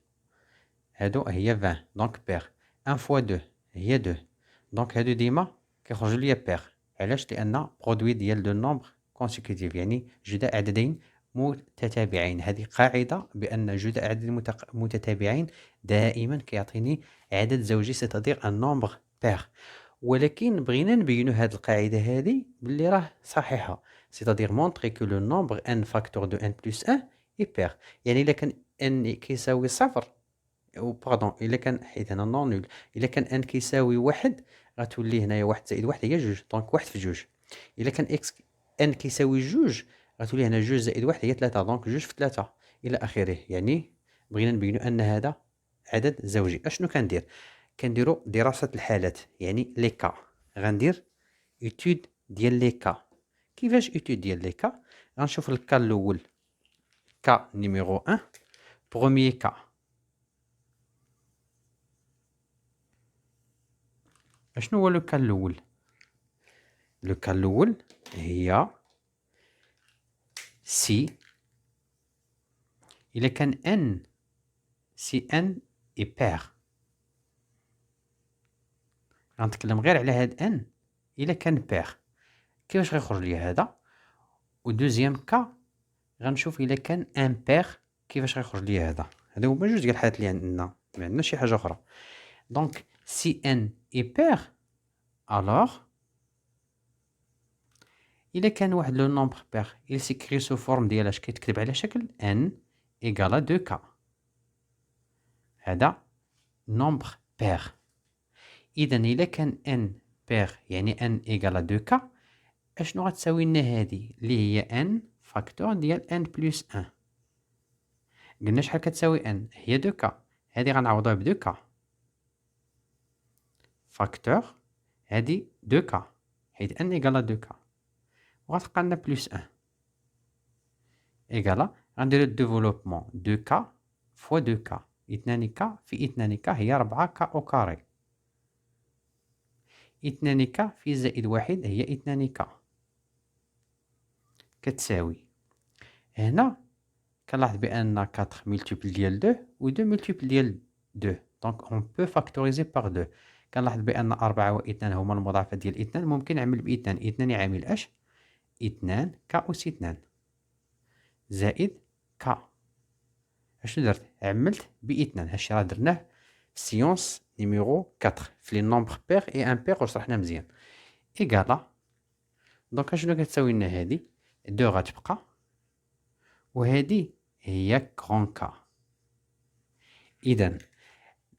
Speaker 1: هادو هي 20 دونك بير. 1 فوا 2 هي 2 دونك هادو ديما كيخرجوا ليا بير. علاش؟ لان برودوي ديال دو نومبر كونسيكوتيف يعني جداء عددين متتابعين. هذه قاعده بان جداء عددين متتابعين دائما كيعطيني عدد زوجي سيتادير ان نومبر بير. ولكن بغينا نبينوا هذه القاعده هذه باللي راه صحيحه سيتادير مونطري كو لو نومبر ان فاكتور دو ان بلس 1 اي بير. يعني الا كان ان كيساوي صفر او باردون الا كان حيت هنا نون نول الا كان ان كيساوي واحد غتولي هنايا واحد زائد واحد هي جوج دونك واحد في جوج. الا كان اكس ان كيساوي جوج غتولي هنا جوج زائد واحد هي 3 دونك جوج في 3 الى اخره. يعني بغينا نبينوا ان هذا عدد زوجي. اشنو كندير؟ كنديروا دراسه الحالات يعني لي كا. غندير ايتود ديال لي كا. كيفاش ايتود ديال لي كا؟ غنشوف الكا الاول كا نيميرو 1 بروميي كا. اشنو هو لو كا الاول؟ لو كا الاول هي سي الا كان ان سي ان اي بير. غنتكلم غير على هاد ان الا كان بير كيفاش غيخرج لي هذا. و دوزيام كا غنشوف الا كان ان بير كيفاش غيخرج لي هذا. هادو هما جوج ديال الحالات اللي عندنا ما عندنا شي حاجه اخرى. دونك سي ان اي بير alors إلا كان واحد لو نومبر بير il s'écrit sous forme ديال اش كيتكتب على شكل n égale 2k. هذا نومبر بير. إذا إلا كان n بير يعني n égale 2k، اشنو غتساوي لنا هادي اللي هي n فاكتور ديال n بلس 1. قلنا شحال كتساوي n هي 2k، هادي غنعوضوها ب 2k فاكتور هادي 2k حيت n égale 2k، وغتبقى لنا بلس 1 إيكالا غنديرو الديفلوبمون 2k فوا 2k 2k في 2k هي 4k أو كاري، 2k في زائد 1 هي 2k كتساوي. هنا كنلاحظ بأن 4 ملتيبل ديال 2 و 2 ملتيبل ديال 2، دونك اون بو فاكتوريزي باغ 2. كنلاحظ بأن 4 و 2 هما المضاعفات ديال 2، ممكن نعمل ب 2، 2 يعامل اش 2k أس 2 زائد ك. اشنو درت؟ عملت ب 2. هادشي راه درناه في سيونس نيميرو 4 في لي نومبر بير اي امبير وشرحنا مزيان. ايكالا دونك اشنو كتساوي لنا هادي 2 غتبقى، وهادي هي كرون كا. اذا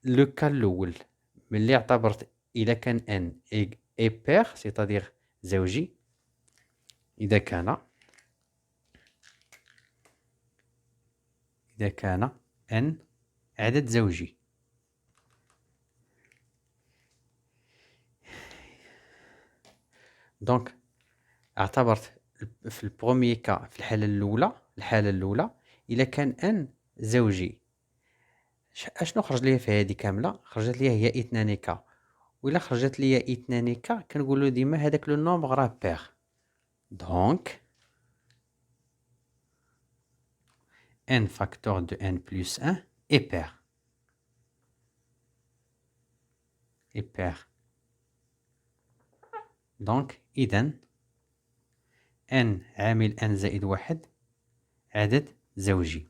Speaker 1: لو كا الاول ملي اعتبرت الا كان ان اي بير سيتادير زوجي، اذا كان ان عدد زوجي، دونك اعتبرت في البروميي كا في الحالة الأولى إلا كان ان زوجي، اشنو خرج ليا في هذه كاملة؟ خرجت ليا هي 2k، وإلا خرجت ليا 2k كنقولو ديما هذاك لو نومبر راه بير. دونك n فاكتور دو n بلس 1 اي بير. دونك إذا n عامل n زائد 1 عدد زوجي،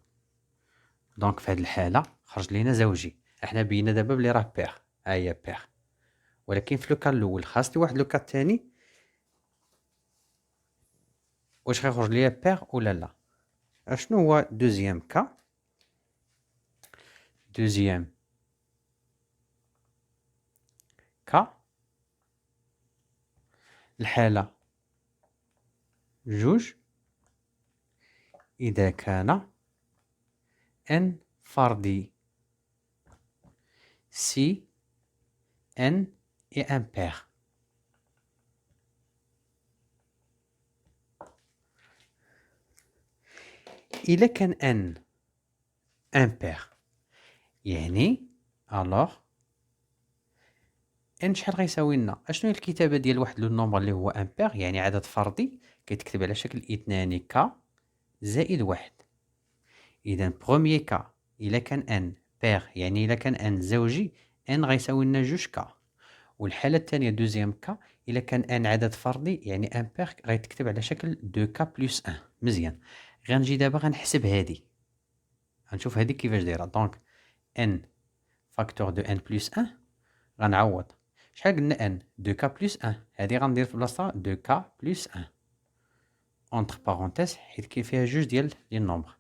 Speaker 1: دونك في هذه الحالة خرج لينا زوجي. احنا بينا دابا بلي راه بير، ها هي بير، ولكن في لوكا الاول خاصني واحد لوكا الثاني واش غيخرج ليا بير ولا لا. اشنو هو دوزيام كا؟ دوزيام كا الحالة جوج إذا كان ان فردي سي ان اي ان بير. إلا كان ان ان بير يعني الوغ ان شحال غيساوي لنا؟ اشنو هي الكتابة ديال واحد لو نومبر اللي هو ان بير يعني عدد فردي كيتكتب على شكل 2k زائد 1. إذا بروميي كا إلا كان ان بير يعني إلا كان ان زوجي ان غيساوي لنا 2k، والحالة الثانية دوزيام كا إلا كان ان عدد فردي يعني ان بير غيتكتب على شكل 2k بلس 1. مزيان، غنجي دابا غنحسب هادي، غنشوف هادي كيفاش دايرة. دونك ان فاكتور دو ان بلس 1 غنعوض شحال قلنا ان 2k بلس 1، هادي غندير في بلاصتها 2k بلس 1 اونتر بارونتيز حيت كاين فيها جوج ديال لي نومبر،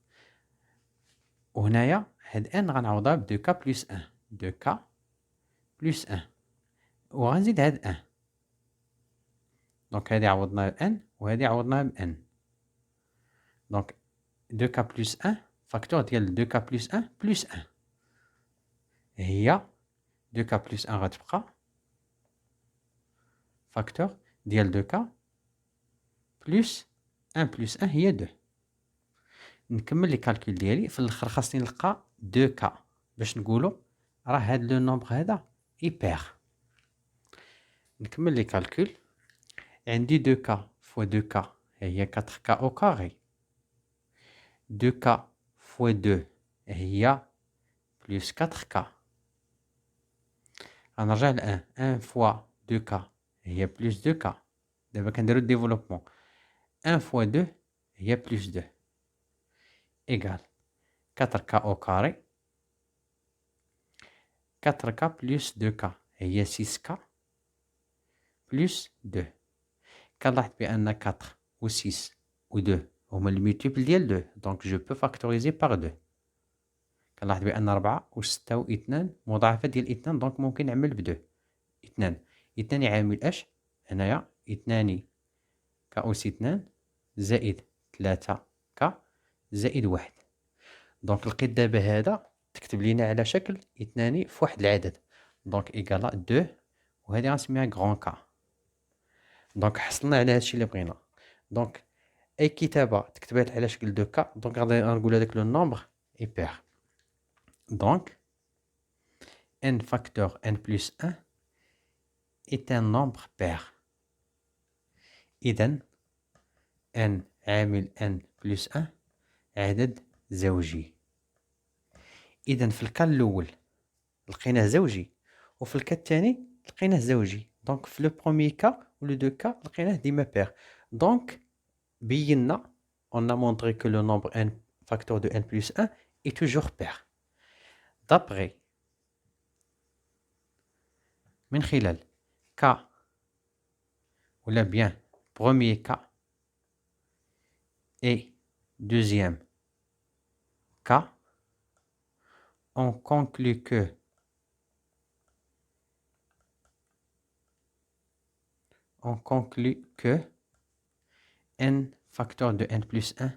Speaker 1: وهنايا هاد ان غنعوضها ب 2k بلس 1، 2k بلس 1 وغنزيد هاد 1. دونك هادي عوضناها ب n وهادي عوضناها ب n، دونك 2k بلس 1 فاكتور ديال 2k بلس 1 بلس 1 هي 2k بلس 1 غتبقى فاكتور ديال 2k بلس 1 بلس 1 هي 2. نكمل لي كالكول ديالي في الاخر خاصني نلقى 2k باش نقولوا راه هاد لو نومبر هذا اي بير. نكمل لي كالكول، عندي 2k فوا 2k هي 4k او كاري، 2k فوا 2 هي بلس 4k. غنرجع ل 1 فوا 2k هي بلس 2k. دابا كنديرو ديفلوبمون 1 فوا 2 هي بلس 2 إيكال 4k au carré. 4k plus 2k هي 6k plus 2. كنلاحظ بأن 4 و 6 و 2 هما لي multiples ديال 2 دونك جو بو فاكتوريزي باغ 2. كنلاحظ بأن 4 و 6 و 2 مضاعفة ديال 2 دونك ممكن نعمل ب 2. 2 يعامل اش هنايا 2 ك أس 2 زائد 3 ك زائد 1. دونك لقيت دابا هذا تكتب لينا على شكل 2 في واحد العدد دونك إيكالا 2 وهذه غنسميها غران كا. دونك حصلنا على هادشي اللي بغينا. دونك أي كتابة تكتبات على شكل 2 كا دونك غنقول هذاك لو نومبر إي بير. دونك n facteur n plus 1 est un nombre pair. إذن n عامل n plus 1 عدد زوجي. إذن في الكا الأول لقيناه زوجي وفي الكا الثاني لقيناه زوجي. دونك في لو بروميي كا و لو دو كا لقيناه ديما بير. دونك بينا on a montré que le nombre n facteur de n plus 1 est toujours pair. D'après من خلال k ولا bien premier cas et deuxième cas, on conclut que n facteur de n plus 1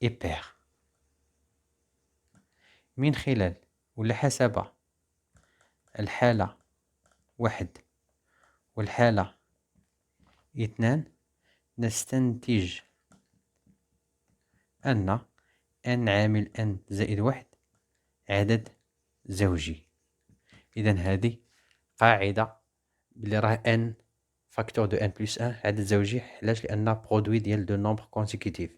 Speaker 1: est pair. من خلال ولا حسب الحالة 1 والحالة 2 نستنتج أن n عامل n زائد 1 عدد زوجي. إذن هذه قاعدة بلي راه n فاكتور دو n بلس 1 عدد زوجي. علاش؟ لأن برودوي ديال دو نومبر كونسيكوتيف.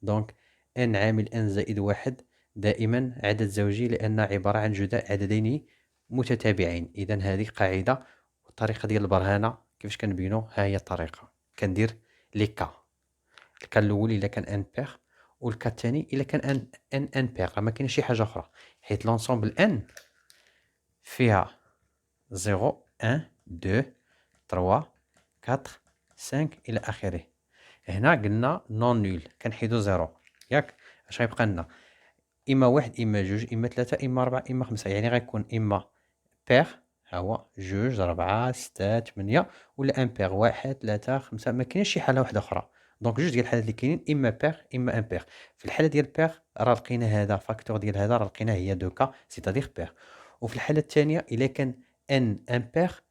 Speaker 1: دونك n عامل n زائد 1 دائما عدد زوجي لأن عبارة عن جداء عددين متتابعين. إذن هذه قاعدة. والطريقة ديال البرهنة كيفاش كنبينو؟ ها هي الطريقة. كندير لي كا. الكا الأول إلا كان ان بير والكا الثاني إلا كان ان بير. راه ما كاينش شي حاجة أخرى حيت لونسومبل ان فيها 0 1 2 3 4 5 إلى آخره. هنا قلنا نون نول كنحيدو 0 ياك. اش غيبقى لنا؟ إما 1 إما 2 إما 3 إما 4 إما 5. يعني غيكون إما بير ها هو 2 4 6 8 ولا ان بير 1 3 5. ما كاينش شي حالة واحدة أخرى. دونك جوج ديال الحالات اللي كاينين إما بير إما ان بير. في الحالة ديال بير راه لقينا هذا فاكتور ديال هذا راه لقيناه هي 2 كا سيتادير بير. وفي الحالة الثانية إلا كان ان بير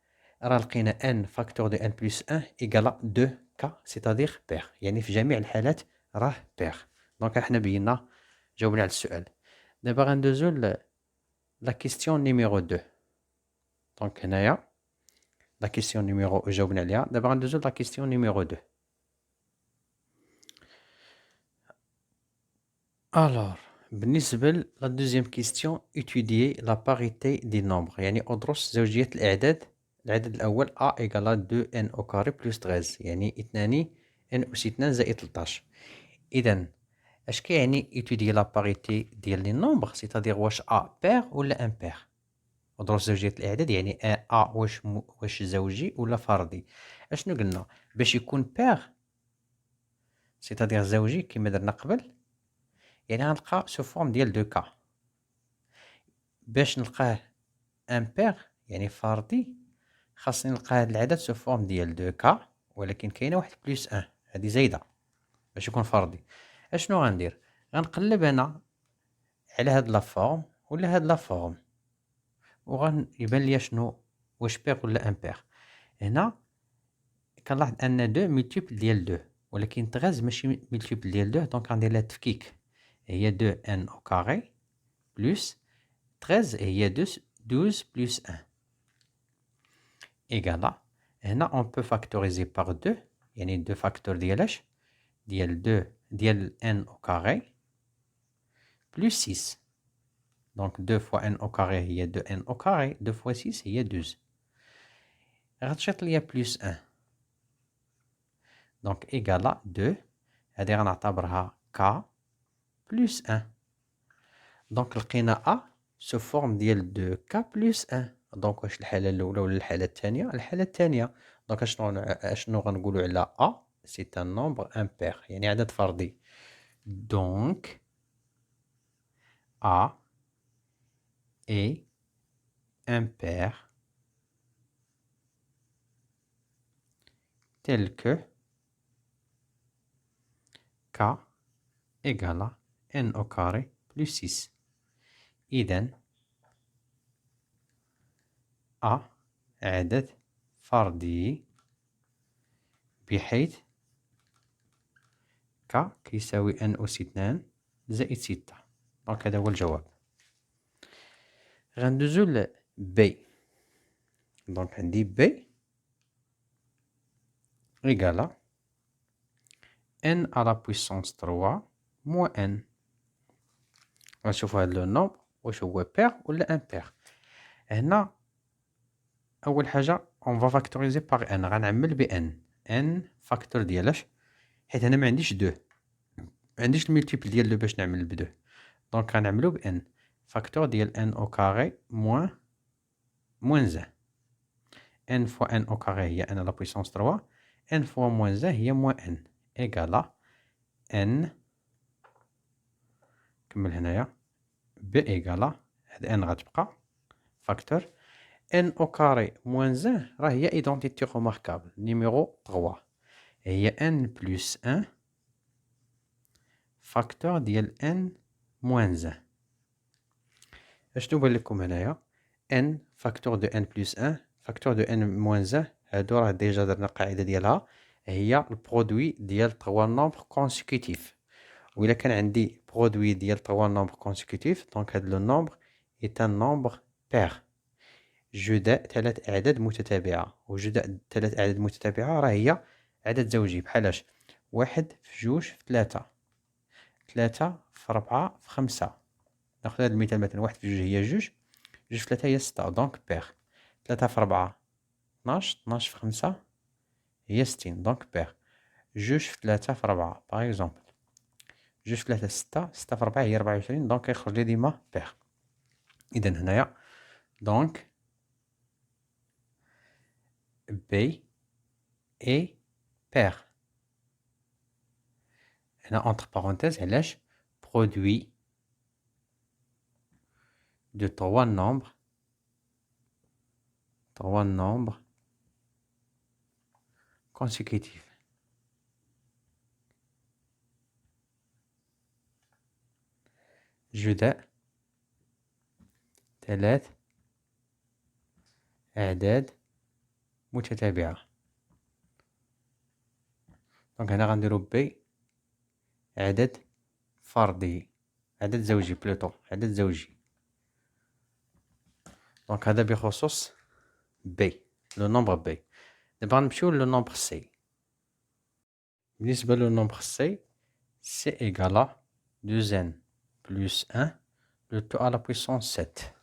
Speaker 1: راه لقينا ان فاكتور دو ان بلس 1 إيكالا 2 كا سيتادير بير. يعني في جميع الحالات راه بير. دونك حنا بينا جاوبنا على السؤال. دابا غندوزو لا كيستيون نيميرو 2. دونك هنايا لا كيستيون نيميرو جاوبنا عليها. دابا غندوزو لا كيستيون نيميرو 2. الوغ بالنسبة لا دوزيام كيستيون étudier la parité des nombres. يعني أدرس زوجية الأعداد. العدد الأول a إيكالا 2 n au carré plus 13 يعني 2 n أس 2 زائد 13. إذن اش كيعني étudier la parité ديال لي نومبر؟ سيتادير واش a بير ولا ان بير. أدرس زوجية الأعداد يعني a واش زوجي ولا فردي. اشنو قلنا؟ باش يكون بير سيتادير زوجي كما درنا قبل يعني غنلقى سو فورم ديال 2 كا. باش نلقاه ان بير يعني فردي خاصني نلقى هاد العدد سو فورم ديال 2 كا ولكن كاينه واحد بلس 1 هادي زايده باش يكون فردي. اشنو غندير؟ غنقلب انا على هاد لا فورم ولا هاد لا فورم يبان ليا شنو واش بير ولا ان بير. هنا كنلاحظ ان 2 ملتيبل ديال 2 ولكن 13 ماشي ملتيبل ديال 2. دونك غندير لها تفكيك. هي 2 n au carré plus 13 هي 12 plus 1 égale هنا on peut factoriser par 2 يعني 2 فاكتور ديالاش ديال 2 ديال n au carré plus 6. donc 2 fois n au carré هي 2 n au carré 2 fois 6 هي 12. غتشيط ليا plus 1 donc égale 2 هذه غنعتبرها k plus 1. donc لقينا a sous forme ديال 2k plus 1. دونك واش الحالة الأولى ولا الحالة الثانية؟ الحالة الثانية. دونك اشنو غنقولوا على a c'est un nombre impair يعني عدد فردي. Donc A est impair tel que K égale à n au carré plus 6. إذن A عدد فردي بحيث ك كيساوي n أس 2 زائد 6. دونك هذا هو الجواب. غندوزو ل B. دونك عندي B égale à n à la puissance 3 moins n. غنشوفو هاد لو نومبر واش هو بير ولا امبير. هنا اول حاجه اون فا فاكتوريزي باغ ان، غنعمل ب ان فاكتور ديالاش حيت هنا ما عنديش 2، ما عنديش الملتيبل ديال 2 باش نعمل ب 2. دونك غنعملو ب ان فاكتور ديال ان او كاري موان 1. n فوا n au carré هي n à la puissance 3، n فوا moins 1 هي moins n égale n. كمل هنايا b égale هاد n غتبقى فاكتور n au carré moins 1 راه هي identité remarquable numéro 3 هي n plus 1 فاكتور ديال n moins 1. اشنو بان لكم هنايا n فاكتور دو n plus 1 فاكتور دو n moins 1 هادو راه ديجا درنا القاعده ديالها هي البرودوي ديال 3 نومبر كونسيكوتيف. وإلا كان عندي برودوي ديال 3 نومبر كونسيكوتيف دونك هاد لو نومبر est un nombre pair جداء 3 أعداد متتابعة. وجداء 3 أعداد متتابعة راه هي عدد زوجي بحالاش 1 في 2 في 3 3 في 4 في 5. ناخذ هذا المثال مثلا 1 في 2 هي 2 2 في 3 هي 6 دونك بير. 3 في 4 12 12 في 5 هي 60 دونك بير. 2 في 3 في 4 باغ اكزومبل 2 في 3 6 6 في 4 هي 24 دونك يخرج لي ديما بير. إذا هنايا دونك بي اي بير. هنا entre parenthèses علاش produit de 3 nombres consécutifs. جداء 3 أعداد متتابعة. دونك هنا غنديرو بي عدد فردي عدد زوجي بلوتو عدد زوجي. دونك هذا بخصوص بي لو نومبر بي. دابا غنمشيو لو نومبر سي. بالنسبة لو نومبر سي سي إيكالا 2n بلس 1 لو تو على بويسونس 7.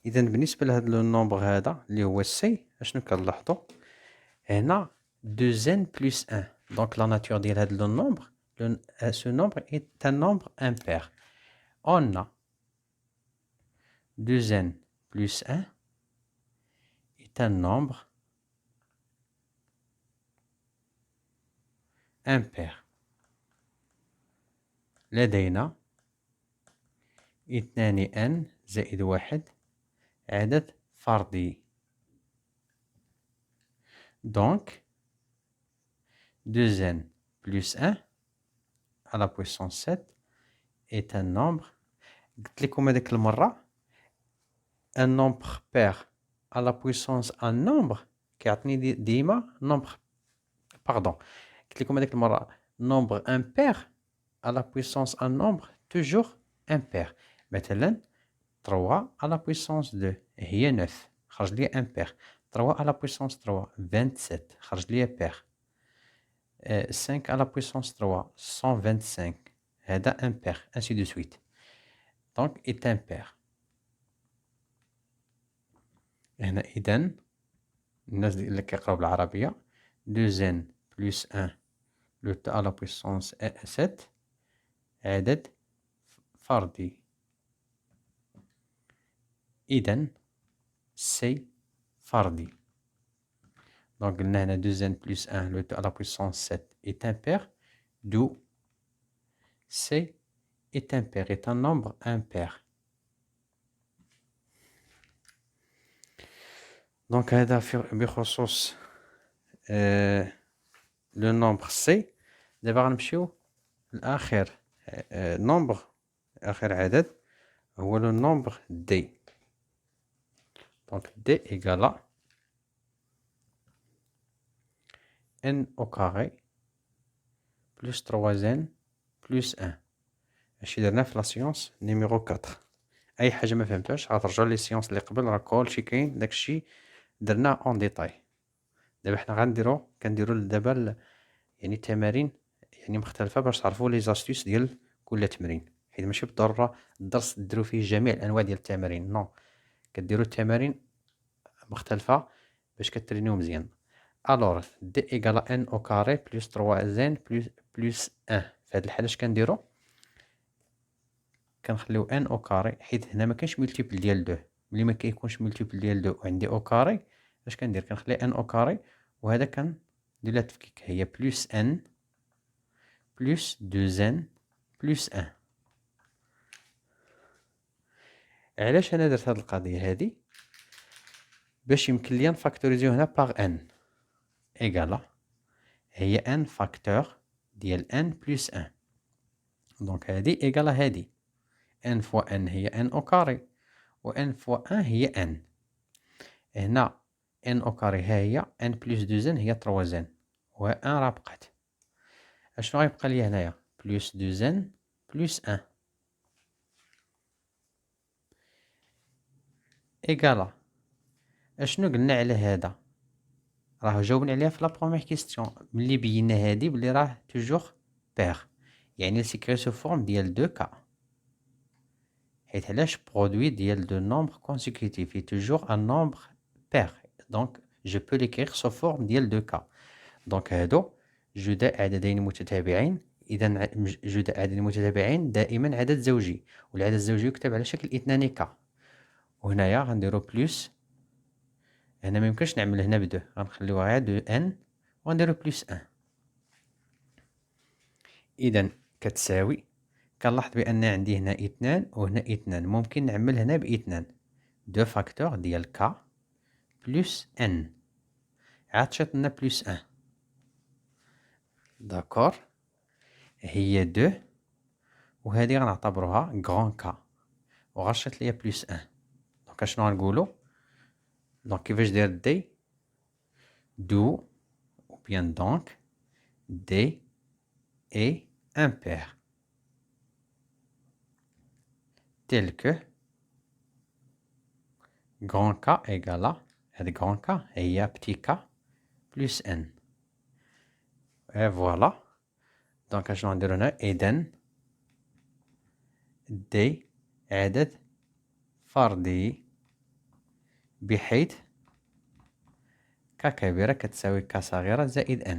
Speaker 1: إذا بالنسبة لهاد لو نومبر هذا اللي هو سي اشنو كنلاحظو هنا 2n بلس 1 دونك لا ناتور ديال هاد لو نومبر ce nombre est un nombre impair. On a 2n plus 1 est un nombre impair. لدينا 2n زائد 1 عدد فردي. Donc 2n plus 1 à la puissance 7 est un nombre. قلت لكم هذيك المرة un nombre pair à la puissance un nombre كيعطيني ديما nombre pardon قلت لكم هذيك المرة nombre impair à la puissance un nombre toujours impair. مثلا 3 à la puissance 2 هي 9 خرج لي impair. 3 à la puissance 3 27 خرج لي pair. 5 à la puissance 3 125 هذا impair ainsi de suite. donc est impair. هنا إذن الناس اللي كيقراو بالعربية 2n plus 1 le tout à la puissance 7 عدد فردي. إذن سي فردي. Donc قلنا هنا 2n plus 1 le 2 à la puissance 7 est impair, d'où c est impair, est un nombre impair. Donc هذا بخصوص le nombre c. دابا غنمشيو لآخر nombre، آخر عدد هو le nombre d. Donc d égale à n au carré plus 3n plus 1. هادشي درناه في لا سيونس نيميرو 4. اي حاجه ما فهمتوش غترجعوا لي سيونس اللي قبل، راه كلشي كاين داكشي درناه اون ديتاي. دابا حنا كنديرو دابا يعني تمارين يعني مختلفه باش تعرفوا لي زاستيس ديال كل تمرين، حيت ماشي بالضروره الدرس ديروا فيه جميع الانواع ديال التمارين، نو كديروا التمارين مختلفه باش كترينيو مزيان. الوغ دي ايكال ان او كاري بلس 3 زين بلس 1. في هاد الحاله اش كنديرو؟ كنخليو ان او كاري، حيت هنا ما كاينش مولتيبل ديال 2. ملي ما كيكونش مولتيبل ديال 2 وعندي او كاري، اش كندير؟ كنخلي ان او كاري، وهذا كندير لها تفكيك، هي بلس ان بلس 2 ان بلس 1. علاش انا درت هاد القضيه هادي؟ باش يمكن ليا نفاكتوريزيو هنا باغ ان ايكالا هي ان فاكتور ديال ان بلس 1. دونك هادي ايكالا هادي n فوا n هي n au carré و n فوا 1 هي n. هنا n au carré ها هي n بلس 2n هي 3n و 1 راه بقات. اشنو غيبقى لي هنايا؟ بلس 2n بلس 1 ايكالا اشنو قلنا على هذا؟ راه جاوبنا عليها في لا بروميير كيستيون ملي بينا هادي بلي راه توجور بير، يعني سيكري سو فورم ديال 2 كا. حيت علاش برودوي ديال دو نومبر كونسيكوتيف est toujours un nombre pair, donc je peux l'écrire sous forme ديال 2 كا. دونك هادو جداء عددين متتابعين، اذا جداء عددين متتابعين دائما عدد زوجي، والعدد الزوجي يكتب على شكل 2 كا. وهنايا غنديرو بلس، هنا ما يمكنش نعمل هنا ب2، غنخليوها غير 2 ان وغنديرو بلس 1. اذا كتساوي، كنلاحظ بان عندي هنا 2 وهنا 2، ممكن نعمل هنا ب 2 2 فاكتور ديال كا بلس ان، عاد شات لنا بلس 1. داكور، هي 2 وهذه غنعتبروها غران كا وغشات ليا بلس 1. دونك اشنو غنقولو؟ دونك كيفاش داير دي؟ دو ou bien donc D est impair tel que grand K égale à هذا grand K هي petit K plus N. Et voilà. دونك اشنو غنديرو هنا؟ إذن D عدد فردي بحيث ك كبيرة كتساوي ك صغيرة زائد n.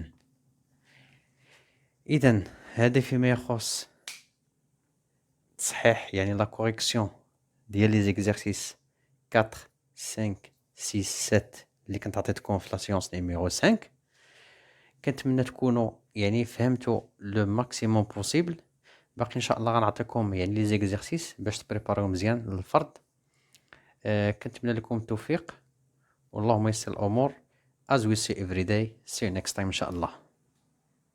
Speaker 1: إذن هذا فيما يخص تصحيح يعني لا كوريكسيون ديال لي زيكزارسيس 4 5 6 7 اللي كنت عطيتكم في لا سيونس نيميرو 5. كنتمنى تكونوا يعني فهمتوا لو ماكسيموم بوسيبل. باقي ان شاء الله غنعطيكم يعني لي زيكزارسيس باش تبريباريو مزيان للفرد. كنتمنى لكم التوفيق واللهم يسر الامور. as we say every day. see you next time ان شاء الله.